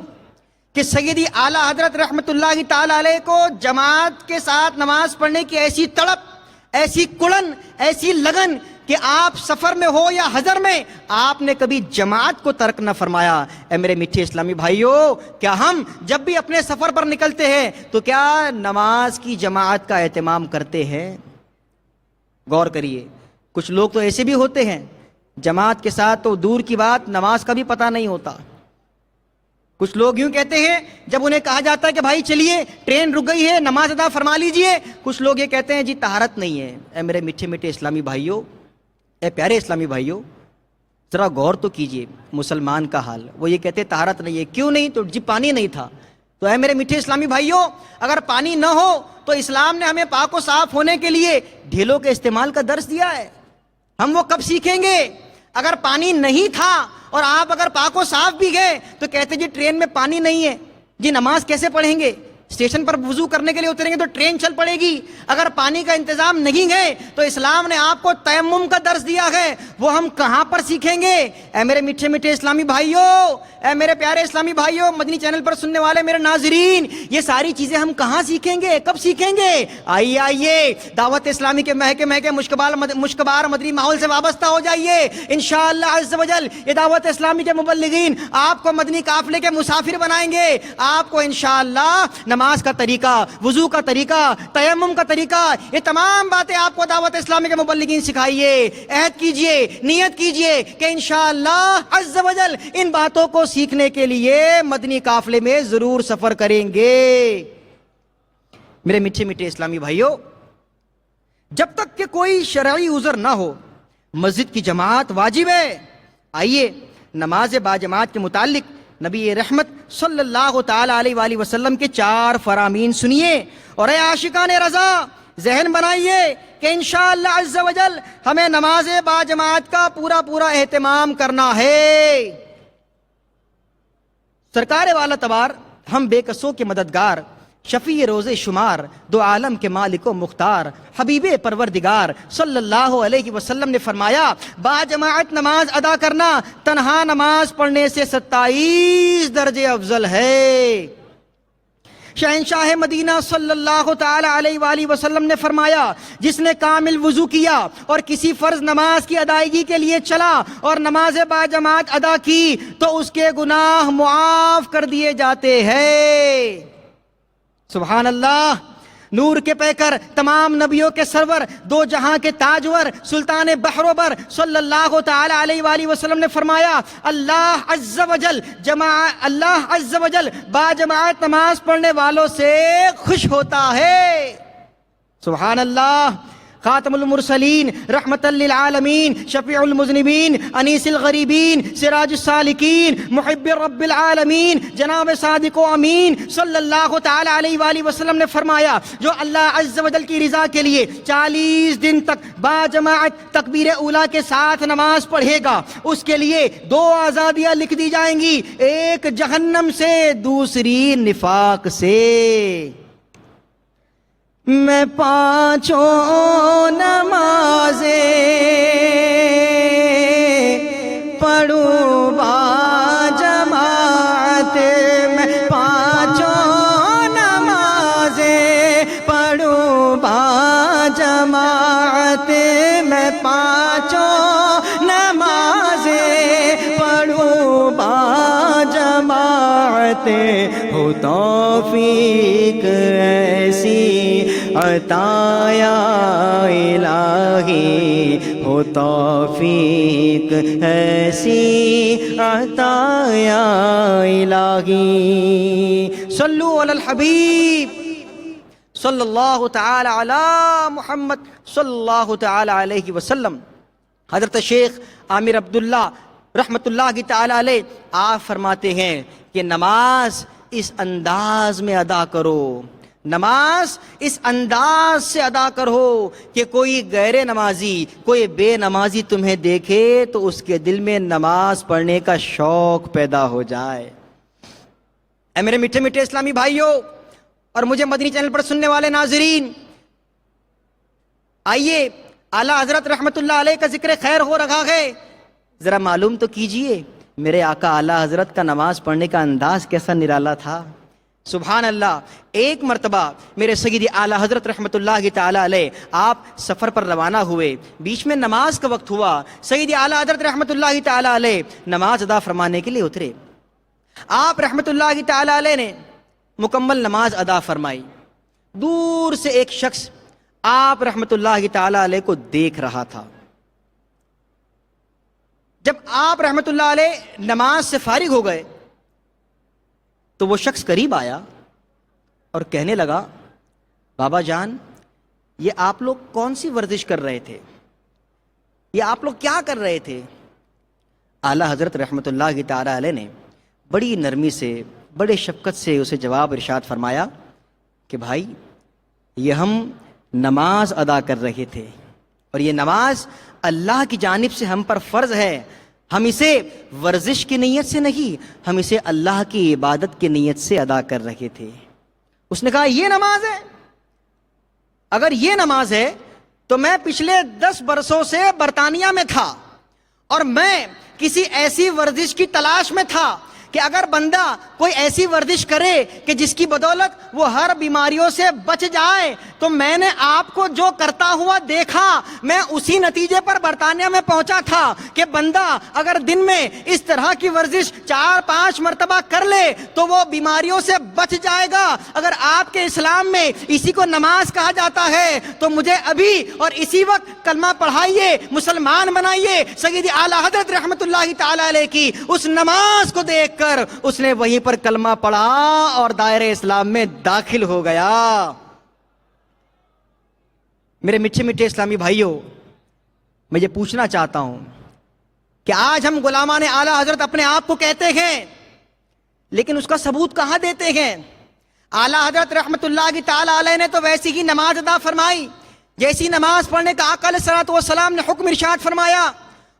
کہ سیدی اعلیٰ حضرت رحمت اللہ تعالی علیہ کو جماعت کے ساتھ نماز پڑھنے کی ایسی تڑپ، ایسی کڑن، ایسی لگن کہ آپ سفر میں ہو یا حضر میں آپ نے کبھی جماعت کو ترک نہ فرمایا۔ اے میرے میٹھے اسلامی بھائیوں، کیا ہم جب بھی اپنے سفر پر نکلتے ہیں تو کیا نماز کی جماعت کا اہتمام کرتے ہیں؟ غور کریے، کچھ لوگ تو ایسے بھی ہوتے ہیں جماعت کے ساتھ تو دور کی بات نماز کا بھی پتہ نہیں ہوتا. کچھ لوگ یوں کہتے ہیں جب انہیں کہا جاتا ہے کہ بھائی چلیے ٹرین رک گئی ہے نماز ادا فرما لیجئے، کچھ لوگ یہ کہتے ہیں جی طہارت نہیں ہے. اے میرے میٹھے میٹھے اسلامی بھائیوں، اے پیارے اسلامی بھائیوں، ذرا غور تو کیجئے مسلمان کا حال. وہ یہ کہتے طہارت نہیں ہے. کیوں نہیں؟ تو جی پانی نہیں تھا. تو اے میرے میٹھے اسلامی بھائیوں، اگر پانی نہ ہو تو اسلام نے ہمیں پاک و صاف ہونے کے لیے ڈھیلوں کے استعمال کا درس دیا ہے. ہم وہ کب سیکھیں گے؟ اگر پانی نہیں تھا اور آپ اگر پاک و صاف بھی گئے تو کہتے جی ٹرین میں پانی نہیں ہے، جی نماز کیسے پڑھیں گے؟ اسٹیشن پر وضو کرنے کے لیے اتریں گے تو ٹرین چل پڑے گی. اگر پانی کا انتظام نہیں گئے تو اسلام نے آپ کو تیمم کا درس دیا ہے، وہ ہم کہاں پر سیکھیں گے؟ اے میرے میٹھے میٹھے اسلامی بھائیوں، اے میرے پیارے اسلامی بھائیوں، مدنی چینل پر سننے والے میرے ناظرین، یہ ساری چیزیں ہم کہاں سیکھیں گے؟ کب سیکھیں گے؟ آئیے دعوت اسلامی کے مہکے مشکبار مدنی ماحول سے وابستہ ہو جائیے. انشاءاللہ عز و جل یہ دعوت اسلامی کے مبلغین آپ کو مدنی قافلے کے مسافر بنائیں گے. آپ کو انشاءاللہ نماز کا طریقہ، وضو کا طریقہ، تیمم کا طریقہ، یہ تمام باتیں آپ کو دعوت اسلامی کے مبلغین سکھائیے. عہد کیجئے، نیت کیجئے کہ انشاءاللہ عز و جل ان باتوں کو سیکھنے کے لیے مدنی قافلے میں ضرور سفر کریں گے. میرے میٹھے میٹھے اسلامی بھائیوں، جب تک کہ کوئی شرعی عذر نہ ہو مسجد کی جماعت واجب ہے. آئیے نماز باجماعت کے متعلق نبی رحمت صلی اللہ تعالی علیہ وآلہ وسلم کے 4 فرامین سنیے اور اے عاشقان رضا ذہن بنائیے کہ انشاءاللہ عز و جل ہمیں نماز باجماعت کا پورا اہتمام کرنا ہے. سرکار والا تبار ہم بے کسوں کے مددگار، شفیع روز شمار، دو عالم کے مالک و مختار، حبیب پروردگار صلی اللہ علیہ وسلم نے فرمایا باجماعت نماز ادا کرنا تنہا نماز پڑھنے سے 27 درجے افضل ہے. شہنشاہ مدینہ صلی اللہ تعالی علیہ وآلہ وسلم نے فرمایا جس نے کامل وضو کیا اور کسی فرض نماز کی ادائیگی کے لیے چلا اور نماز باجماعت ادا کی تو اس کے گناہ معاف کر دیے جاتے ہیں. سبحان اللہ. نور کے پیکر، تمام نبیوں کے سرور، دو جہاں کے تاجور، سلطان بحر و بر صلی اللہ تعالی علیہ وآلہ وسلم نے فرمایا اللہ عز و جل باجماعت نماز پڑھنے والوں سے خوش ہوتا ہے. سبحان اللہ. خاتم المرسلین، رحمت للعالمین، شفیع المذنبین، انیس الغریبین، سراج السالکین، محب رب العالمین، جناب صادق و امین صلی اللہ تعالی علیہ وآلہ وسلم نے فرمایا جو اللہ عز و جل کی رضا کے لیے 40 دن تک باجماعت تکبیر اولیٰ کے ساتھ نماز پڑھے گا اس کے لیے 2 آزادیاں لکھ دی جائیں گی، ایک جہنم سے، دوسری نفاق سے. میں 5 نمازیں پڑھوں باجماعت، میں 5 نمازیں پڑھوں باجماعت، میں 5 نمازیں پڑھوں باجماعت. ہو توفیق ایسی عطا یا الہی، ہو توفیق ایسی عطا یا الہی. صلو علی الحبیب صلی اللہ تعالی علی محمد صلی اللہ تعالی علیہ وسلم. حضرت شیخ عامر عبداللہ رحمت اللہ تعالی علیہ آپ فرماتے ہیں کہ نماز اس انداز میں ادا کرو، نماز اس انداز سے ادا کرو کہ کوئی غیر نمازی، کوئی بے نمازی تمہیں دیکھے تو اس کے دل میں نماز پڑھنے کا شوق پیدا ہو جائے. اے میرے میٹھے میٹھے اسلامی بھائیوں اور مجھے مدنی چینل پر سننے والے ناظرین، آئیے اعلیٰ حضرت رحمت اللہ علیہ کا ذکر خیر ہو رہا ہے، ذرا معلوم تو کیجئے میرے آقا اعلیٰ حضرت کا نماز پڑھنے کا انداز کیسا نرالا تھا. سبحان اللہ. ایک مرتبہ میرے سیدی اعلیٰ حضرت رحمت اللہ تعالی علیہ آپ سفر پر روانہ ہوئے، بیچ میں نماز کا وقت ہوا، سیدی اعلیٰ حضرت رحمت اللہ تعالی علیہ نماز ادا فرمانے کے لیے اترے. آپ رحمت اللہ تعالی علیہ نے مکمل نماز ادا فرمائی. دور سے ایک شخص آپ رحمت اللہ تعالی علیہ کو دیکھ رہا تھا. جب آپ رحمت اللہ علیہ نماز سے فارغ ہو گئے تو وہ شخص قریب آیا اور کہنے لگا بابا جان یہ آپ لوگ کون سی ورزش کر رہے تھے، یہ آپ لوگ کیا کر رہے تھے؟ اعلیٰ حضرت رحمت اللہ تعالی علیہ نے بڑی نرمی سے بڑے شفقت سے اسے جواب ارشاد فرمایا کہ بھائی یہ ہم نماز ادا کر رہے تھے، اور یہ نماز اللہ کی جانب سے ہم پر فرض ہے، ہم اسے ورزش کی نیت سے نہیں، ہم اسے اللہ کی عبادت کی نیت سے ادا کر رہے تھے۔ اس نے کہا یہ نماز ہے؟ اگر یہ نماز ہے تو میں پچھلے 10 برسوں سے برطانیہ میں تھا اور میں کسی ایسی ورزش کی تلاش میں تھا کہ اگر بندہ کوئی ایسی ورزش کرے کہ جس کی بدولت وہ ہر بیماریوں سے بچ جائے، تو میں نے آپ کو جو کرتا ہوا دیکھا، میں اسی نتیجے پر برطانیہ میں پہنچا تھا کہ بندہ اگر دن میں اس طرح کی ورزش 4-5 مرتبہ کر لے تو وہ بیماریوں سے بچ جائے گا۔ اگر آپ کے اسلام میں اسی کو نماز کہا جاتا ہے تو مجھے ابھی اور اسی وقت کلمہ پڑھائیے، مسلمان بنائیے۔ سیدی اعلیٰ حضرت رحمت اللہ تعالی علیہ کی اس نماز کو دیکھ کر اس نے وہیں پر کلمہ پڑھا اور دائرہ اسلام میں داخل ہو گیا۔ میرے میٹھے میٹھے اسلامی بھائیوں، میں یہ پوچھنا چاہتا ہوں کہ آج ہم غلامان اعلیٰ حضرت اپنے آپ کو کہتے ہیں، لیکن اس کا ثبوت کہاں دیتے ہیں؟ اعلیٰ حضرت رحمت اللہ تعالی علیہ نے تو ویسی ہی نماز ادا فرمائی جیسی نماز پڑھنے کا آقا علیہ الصلوۃ والسلام نے حکم ارشاد فرمایا،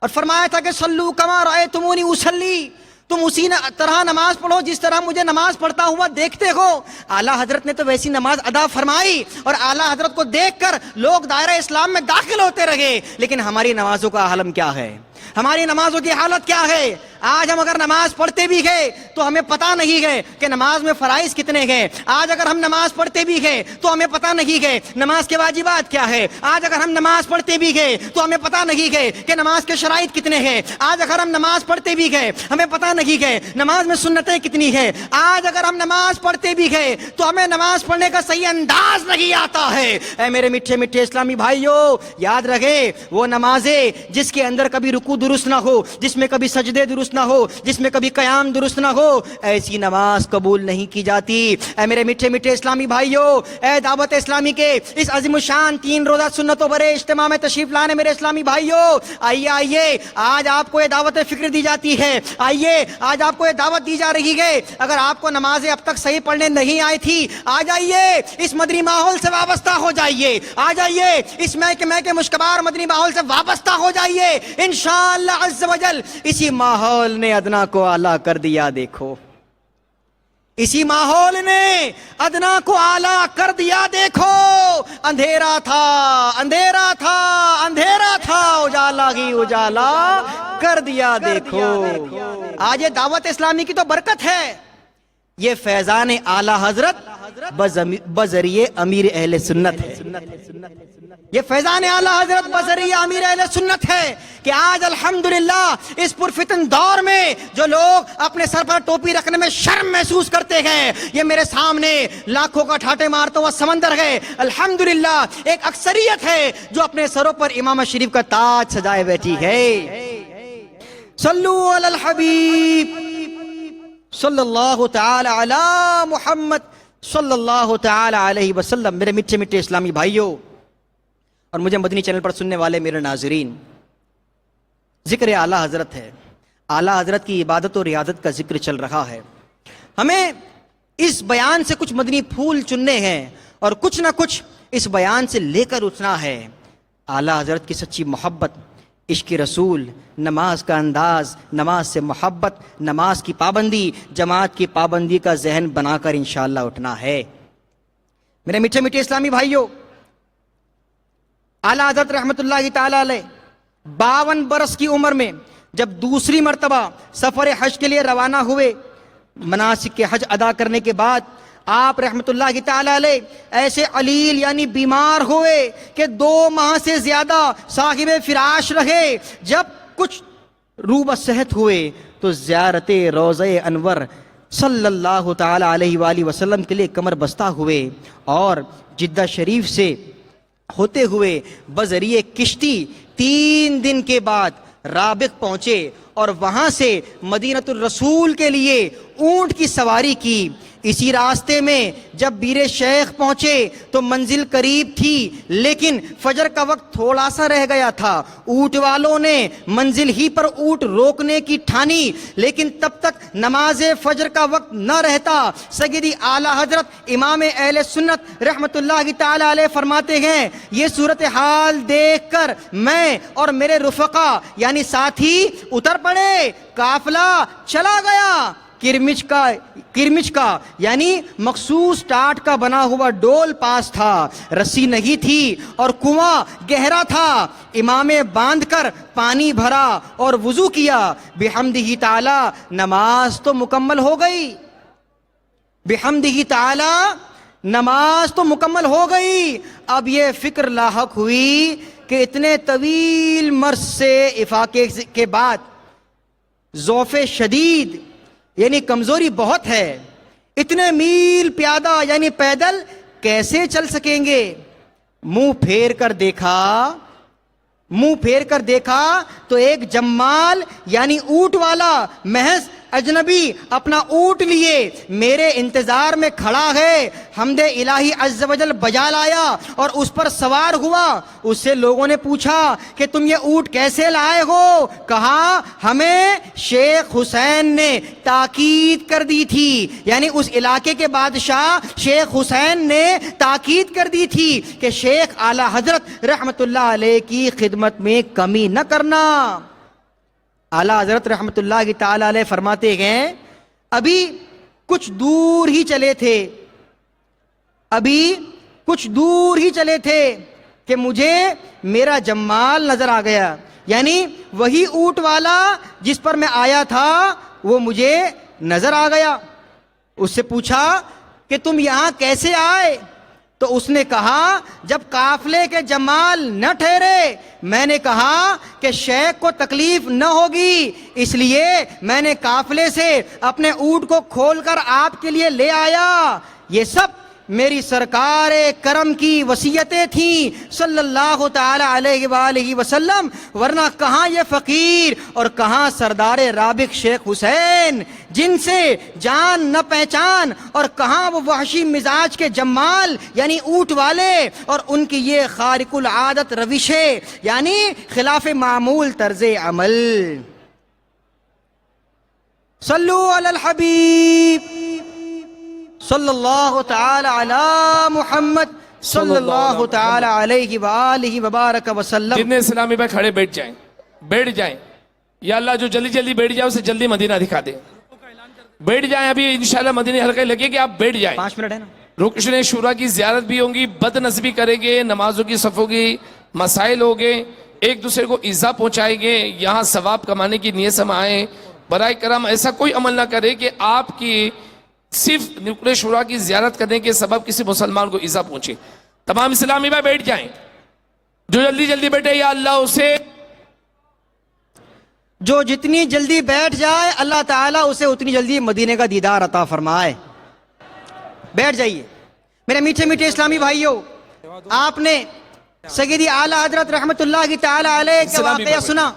اور فرمایا تھا کہ صلو کما رأیتمونی اصلی، تم اسی طرح نماز پڑھو جس طرح مجھے نماز پڑھتا ہوا دیکھتے ہو۔ اعلیٰ حضرت نے تو ویسی نماز ادا فرمائی اور اعلیٰ حضرت کو دیکھ کر لوگ دائرہ اسلام میں داخل ہوتے رہے، لیکن ہماری نمازوں کا حالم کیا ہے؟ ہماری نمازوں کی حالت کیا ہے؟ آج ہم اگر نماز پڑھتے بھی گئے تو ہمیں پتہ نہیں ہے کہ نماز میں فرائض کتنے ہیں۔ آج اگر ہم نماز پڑھتے بھی گئے تو ہمیں پتہ نہیں ہے نماز کے واجبات کیا ہے۔ آج اگر ہم نماز پڑھتے بھی گئے تو ہمیں پتہ نہیں ہے کہ نماز کے شرائط کتنے ہیں۔ آج اگر ہم نماز پڑھتے بھی گئے ہمیں پتہ نہیں ہے نماز میں سنتیں کتنی ہیں۔ آج اگر ہم نماز پڑھتے بھی گئے تو ہمیں نماز پڑھنے کا صحیح انداز نہیں آتا ہے۔ اے میرے میٹھے میٹھے اسلامی بھائیوں، یاد رکھے وہ نمازیں جس کے اندر کبھی رکوع درست نہ ہو، جس میں کبھی سجدے درست نہ ہو، جس میں کبھی قیام درست نہ ہو، ایسی نماز قبول نہیں کی جاتی۔ اے میرے میٹھے میٹھے اسلامی بھائیوں، اے دعوت اسلامی کے اس عظیم الشان 3 روزہ سنتوں برے اجتماع میں تشریف لانے میرے اسلامی بھائیوں، آئیے آج آپ کو یہ دعوت فکر دی جاتی ہے، آئیے آج آپ کو یہ دعوت دی جا رہی ہے۔ اگر آپ کو نمازیں اب تک صحیح پڑھنے نہیں آئی تھی، آ جائیے اس مدنی ماحول سے وابستہ ہو جائیے، آ جائیے اس محکمہ کے مشکبار مدنی ماحول سے وابستہ ہو جائیے۔ انشاءاللہ عز و جل اسی ماحول نے ادنا کو اعلیٰ کر دیا۔ دیکھو اسی ماحول نے ادنا کو اعلیٰ کر دیا۔ دیکھو اندھیرا تھا اندھیرا تھا اندھیرا تھا، اجالا ہی اجالا کر دیا۔ دیکھو آج یہ دعوت اسلامی کی تو برکت ہے، یہ فیضان اعلیٰ حضرت بذریعہ امیر اہل سنت ہے۔ یہ فیضان اعلیٰ حضرت بذریعہ امیر اہل سنت ہے کہ آج الحمدللہ اس پرفتن دور میں جو لوگ اپنے سر پر ٹوپی رکھنے میں شرم محسوس کرتے ہیں، یہ میرے سامنے لاکھوں کا ٹھاٹے مارتا ہوا سمندر ہے۔ الحمدللہ ایک اکثریت ہے جو اپنے سروں پر امام شریف کا تاج سجائے بیٹھی ہے۔ صلو علی الحبیب صلی اللہ تعالی علی محمد صلی اللہ تعالی علیہ وسلم۔ میرے میٹھے میٹھے اسلامی بھائیوں اور مجھے مدنی چینل پر سننے والے میرے ناظرین، ذکر اعلیٰ حضرت ہے، اعلیٰ حضرت کی عبادت و ریاضت کا ذکر چل رہا ہے۔ ہمیں اس بیان سے کچھ مدنی پھول چننے ہیں اور کچھ نہ کچھ اس بیان سے لے کر اٹھنا ہے۔ اعلیٰ حضرت کی سچی محبت، عشق رسول، نماز کا انداز، نماز سے محبت، نماز کی پابندی، جماعت کی پابندی کا ذہن بنا کر انشاءاللہ اٹھنا ہے۔ میرے میٹھے میٹھے اسلامی بھائیوں، اعلیٰ حضرت رحمت اللہ تعالی علیہ 52 برس کی عمر میں جب دوسری مرتبہ سفر حج کے لیے روانہ ہوئے، مناسک کے حج ادا کرنے کے بعد آپ رحمت اللہ تعالی علیہ ایسے علیل یعنی بیمار ہوئے کہ 2 ماہ سے زیادہ صاحب فراش رہے۔ جب کچھ روبہ صحت ہوئے تو زیارت روضہ انور صلی اللہ تعالی علیہ وآلہ وسلم کے لیے کمر بستہ ہوئے اور جدہ شریف سے ہوتے ہوئے بذریعہ کشتی 3 دن کے بعد رابغ پہنچے اور وہاں سے مدینۃ الرسول کے لیے اونٹ کی سواری کی۔ اسی راستے میں جب بیر شیخ پہنچے تو منزل قریب تھی، لیکن فجر کا وقت تھوڑا سا رہ گیا تھا۔ اونٹ والوں نے منزل ہی پر اونٹ روکنے کی ٹھانی، لیکن تب تک نماز فجر کا وقت نہ رہتا۔ سیدی اعلیٰ حضرت امام اہل سنت رحمت اللہ تعالی علیہ فرماتے ہیں، یہ صورتحال دیکھ کر میں اور میرے رفقا یعنی ساتھی اتر پڑے، قافلہ چلا گیا۔ کرمچ کا یعنی مخصوص ٹاٹ کا بنا ہوا ڈول پاس تھا، رسی نہیں تھی اور کنواں گہرا تھا۔ امام باندھ کر پانی بھرا اور وضو کیا۔ بحمدہ تعالی نماز تو مکمل ہو گئی، بحمدہ تعالی نماز تو مکمل ہو گئی۔ اب یہ فکر لاحق ہوئی کہ اتنے طویل مرض سے افاقے کے بعد ضعف شدید یعنی کمزوری بہت ہے، اتنے میل پیادہ یعنی پیدل کیسے چل سکیں گے؟ منہ پھیر کر دیکھا تو ایک جمال یعنی اونٹ والا محض اجنبی اپنا اونٹ لیے میرے انتظار میں کھڑا ہے، حمد الہی عز و جل بجا لایا اور اس پر سوار ہوا۔ اس سے لوگوں نے پوچھا کہ تم یہ اونٹ کیسے لائے ہو؟ کہا ہمیں شیخ حسین نے تاکید کر دی تھی، یعنی اس علاقے کے بادشاہ شیخ حسین نے تاکید کر دی تھی کہ شیخ اعلیٰ حضرت رحمت اللہ علیہ کی خدمت میں کمی نہ کرنا۔ اعلیٰ حضرت رحمت اللہ تعالی علیہ فرماتے ہیں، ابھی کچھ دور ہی چلے تھے کہ مجھے میرا جمال نظر آ گیا، یعنی وہی اونٹ والا جس پر میں آیا تھا وہ مجھے نظر آ گیا۔ اس سے پوچھا کہ تم یہاں کیسے آئے؟ تو اس نے کہا جب قافلے کے جمال نہ ٹھہرے میں نے کہا کہ شیخ کو تکلیف نہ ہوگی، اس لیے میں نے قافلے سے اپنے اونٹ کو کھول کر آپ کے لیے لے آیا۔ یہ سب میری سرکار کرم کی وصیتیں تھیں صلی اللہ تعالی علیہ وآلہ وسلم، ورنہ کہاں یہ فقیر اور کہاں سردار رابغ شیخ حسین جن سے جان نہ پہچان، اور کہاں وہ وحشی مزاج کے جمال یعنی اونٹ والے اور ان کی یہ خارق العادت روشیں یعنی خلاف معمول طرز عمل۔ صلو علی الحبیب صلی اللہ تعالی علی محمد صلی اللہ تعالی علیہ وآلہ وبارک وسلم۔ جتنے اسلامی بھائی کھڑے بیٹھ جائیں، یا اللہ جو جلدی جلدی بیٹھ جائے اسے جلدی مدینہ دکھا دے۔ بیٹھ جائیں، ابھی انشاءاللہ مدینہ حلقے لگے کہ آپ بیٹھ جائیں۔ 5 منٹ ہے نا۔ رکن شورا کی زیارت بھی ہوں گی، بد نصبی کریں گے، نمازوں کی صفوں کی مسائل ہوں گے، ایک دوسرے کو ایذا پہنچائیں گے، یہاں ثواب کمانے کی نیت سے ہم آئیں۔ برائے کرم ایسا کوئی عمل نہ کرے کہ آپ کی صرف رکن شورا کی زیارت کرنے کے سبب کسی مسلمان کو ایذا پہنچے۔ تمام اسلامی بھائی بیٹھ جائیں، جو جلدی جلدی بیٹھے یا اللہ اسے جو جتنی جلدی بیٹھ جائے اللہ تعالیٰ اسے اتنی جلدی مدینے کا دیدار عطا فرمائے۔ بیٹھ جائیے میرے میٹھے میٹھے اسلامی بھائیوں، آپ نے سیدی اعلیٰ حضرت رحمت اللہ تعالی علیہ کا واقعہ سنا۔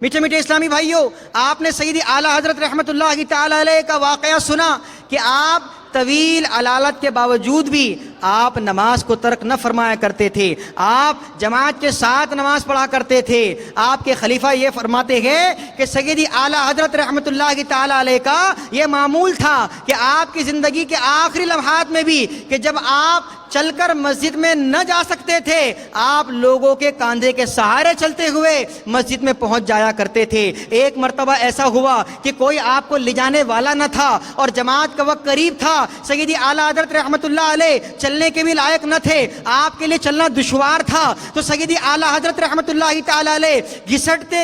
میٹھے میٹھے اسلامی بھائیوں، آپ نے سیدی اعلیٰ حضرت رحمت اللہ تعالی علیہ کا واقعہ سنا کہ آپ طویل علالت کے باوجود بھی آپ نماز کو ترک نہ فرمایا کرتے تھے، آپ جماعت کے ساتھ نماز پڑھا کرتے تھے۔ آپ کے خلیفہ یہ فرماتے ہیں کہ سیدی اعلیٰ حضرت رحمت اللہ تعالی علیہ کا یہ معمول تھا کہ آپ کی زندگی کے آخری لمحات میں بھی کہ جب آپ چل کر مسجد میں نہ جا سکتے تھے، آپ لوگوں کے کاندھے کے سہارے چلتے ہوئے مسجد میں پہنچ جایا کرتے تھے۔ ایک مرتبہ ایسا ہوا کہ کوئی آپ کو لے جانے والا نہ تھا اور جماعت کا وقت قریب تھا، سیدی اعلیٰ حضرت رحمت اللہ علیہ چلنے کے بھی لائق نہ تھے، آپ کے لیے چلنا دشوار تھا، تو سیدی اعلیٰ حضرت رحمت اللہ تعالی علیہ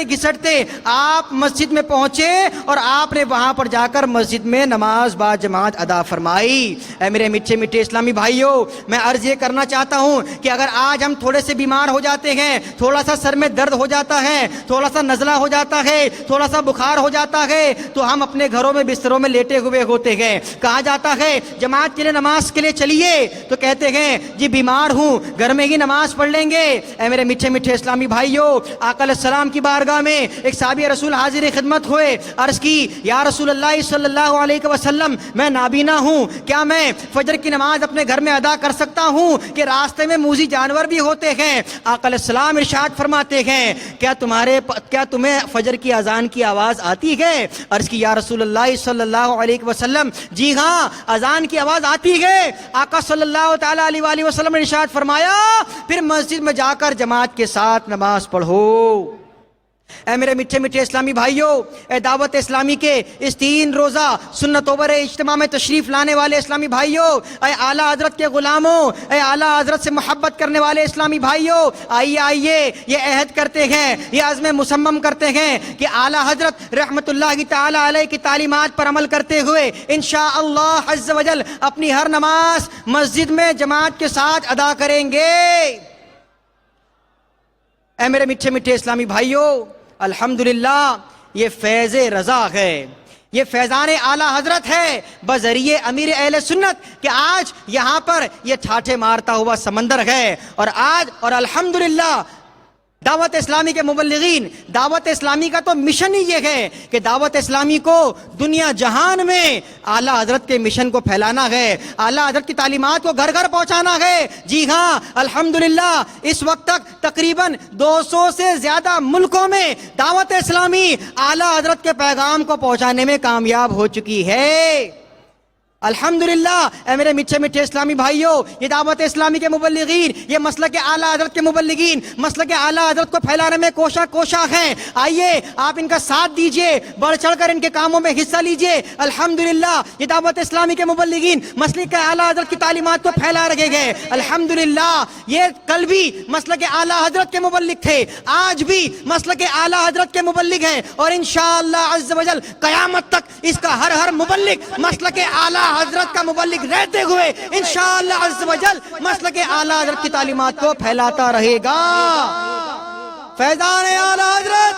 گھسٹتے آپ مسجد میں پہنچے اور آپ نے وہاں پر جا کر مسجد میں نماز با جماعت ادا فرمائی۔ اے میرے میٹھے میٹھے اسلامی بھائیوں، میں میں عرض یہ کرنا چاہتا ہوں کہ اگر آج ہم تھوڑے سے بیمار ہو جاتے ہیں، تھوڑا سا سر میں درد ہو جاتا ہے، تھوڑا سا نزلہ ہو جاتا ہے، تھوڑا سا بخار ہو جاتا ہے، تو ہم اپنے گھروں میں بستروں میں لیٹے ہوئے ہوتے ہیں۔ کہا جاتا ہے جماعت کے لیے نماز کے لیے چلیے، تو کہتے ہیں جی بیمار ہوں، گھر میں ہی نماز پڑھ لیں گے۔ اے میرے میٹھے میٹھے اسلامی بھائیوں، آقا علیہ السلام کی بارگاہ میں ایک صحابی رسول حاضر خدمت ہوئے، عرض کی یا رسول اللہ صلی اللہ علیہ وسلم میں نابینا ہوں، کیا میں فجر کی نماز اپنے گھر میں ادا کر سکتا ہوں کہ راستے میں موذی جانور بھی ہوتے ہیں؟ آقا علیہ السلام ارشاد فرماتے ہیں کیا تمہیں فجر کی اذان کی آواز آتی ہے؟ عرض کی یا رسول اللہ صلی اللہ علیہ وسلم جی ہاں اذان کی آواز آتی ہے۔ آقا صلی اللہ تعالی علیہ وآلہ وسلم نے ارشاد فرمایا پھر مسجد میں جا کر جماعت کے ساتھ نماز پڑھو۔ اے میرے میٹھے میٹھے اسلامی بھائیوں، اے دعوت اسلامی کے اس 3 روزہ سنت اوبر اجتماع میں تشریف لانے والے اسلامی بھائیوں، اے اعلیٰ حضرت کے غلاموں، اے اعلیٰ حضرت سے محبت کرنے والے اسلامی بھائیوں، آئیے یہ عہد کرتے ہیں، یہ عزم مصمم کرتے ہیں کہ اعلیٰ حضرت رحمت اللہ تعالی علیہ کی تعلیمات پر عمل کرتے ہوئے انشاءاللہ عز و جل اپنی ہر نماز مسجد میں جماعت کے ساتھ ادا کریں گے۔ اے میرے میٹھے میٹھے اسلامی بھائیوں، الحمدللہ یہ فیض رضا ہے، یہ فیضان اعلیٰ حضرت ہے بذریعے امیر اہل سنت کہ آج یہاں پر یہ ٹھاٹھے مارتا ہوا سمندر ہے، اور الحمدللہ دعوت اسلامی کے مبلغین، دعوت اسلامی کا تو مشن ہی یہ ہے کہ دعوت اسلامی کو دنیا جہان میں اعلیٰ حضرت کے مشن کو پھیلانا ہے، اعلیٰ حضرت کی تعلیمات کو گھر گھر پہنچانا ہے۔ جی ہاں الحمدللہ اس وقت تک تقریباً 200 سے زیادہ ملکوں میں دعوت اسلامی اعلیٰ حضرت کے پیغام کو پہنچانے میں کامیاب ہو چکی ہے۔ الحمدللہ اے میرے میٹھے میٹھے اسلامی بھائیوں، یہ دعوت اسلامی کے مبلغین، یہ مسلک اعلیٰ حضرت کے مبلغین مسلک اعلیٰ حضرت کو پھیلانے میں کوشاں ہیں۔ آئیے آپ ان کا ساتھ دیجئے، بڑھ چڑھ کر ان کے کاموں میں حصہ لیجئے۔ الحمدللہ یہ دعوت اسلامی کے مبلغین مسلک اعلیٰ حضرت کی تعلیمات کو پھیلا رہے ہیں۔ الحمدللہ یہ کل بھی مسلک اعلیٰ حضرت کے مبلغ تھے، آج بھی مسلک اعلیٰ حضرت کے مبلغ ہیں، اور انشاءاللہ عز و جل قیامت تک اس کا ہر مبلغ مسلک اعلیٰ حضرت کا مبلغ رہتے ہوئے انشاءاللہ عز و جل مسلک اعلیٰ حضرت کی تعلیمات کو پھیلاتا رہے گا۔ فیضان اعلیٰ حضرت،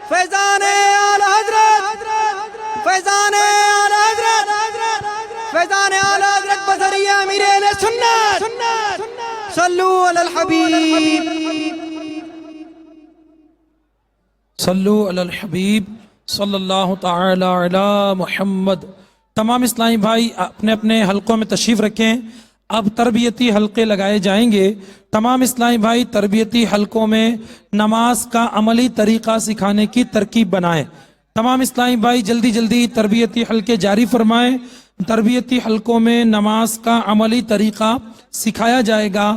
فیضان اعلیٰ حضرت، فیضان اعلیٰ حضرت، فیضان اعلیٰ حضرت بذریعہ امیر اہل سنت، صلو علی الحبیب، صلو علی الحبیب صلی اللہ تعالی علی محمد۔ تمام اسلامی بھائی اپنے اپنے حلقوں میں تشریف رکھیں، اب تربیتی حلقے لگائے جائیں گے۔ تمام اسلامی بھائی تربیتی حلقوں میں نماز کا عملی طریقہ سکھانے کی ترکیب بنائیں۔ تمام اسلامی بھائی جلدی تربیتی حلقے جاری فرمائیں۔ تربیتی حلقوں میں نماز کا عملی طریقہ سکھایا جائے گا۔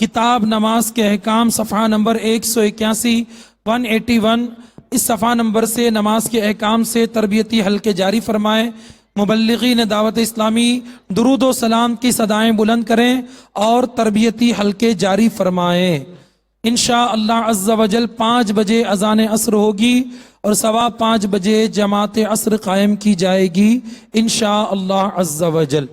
کتاب نماز کے احکام صفحہ نمبر 181 181، اس صفحہ نمبر سے نماز کے احکام سے تربیتی حلقے جاری فرمائیں۔ مبلغین دعوت اسلامی درود و سلام کی صدائیں بلند کریں اور تربیتی حلقے جاری فرمائیں۔ انشاءاللہ عز و جل 5 بجے اذان عصر ہوگی اور 5:15 بجے جماعت عصر قائم کی جائے گی انشاءاللہ عز و جل۔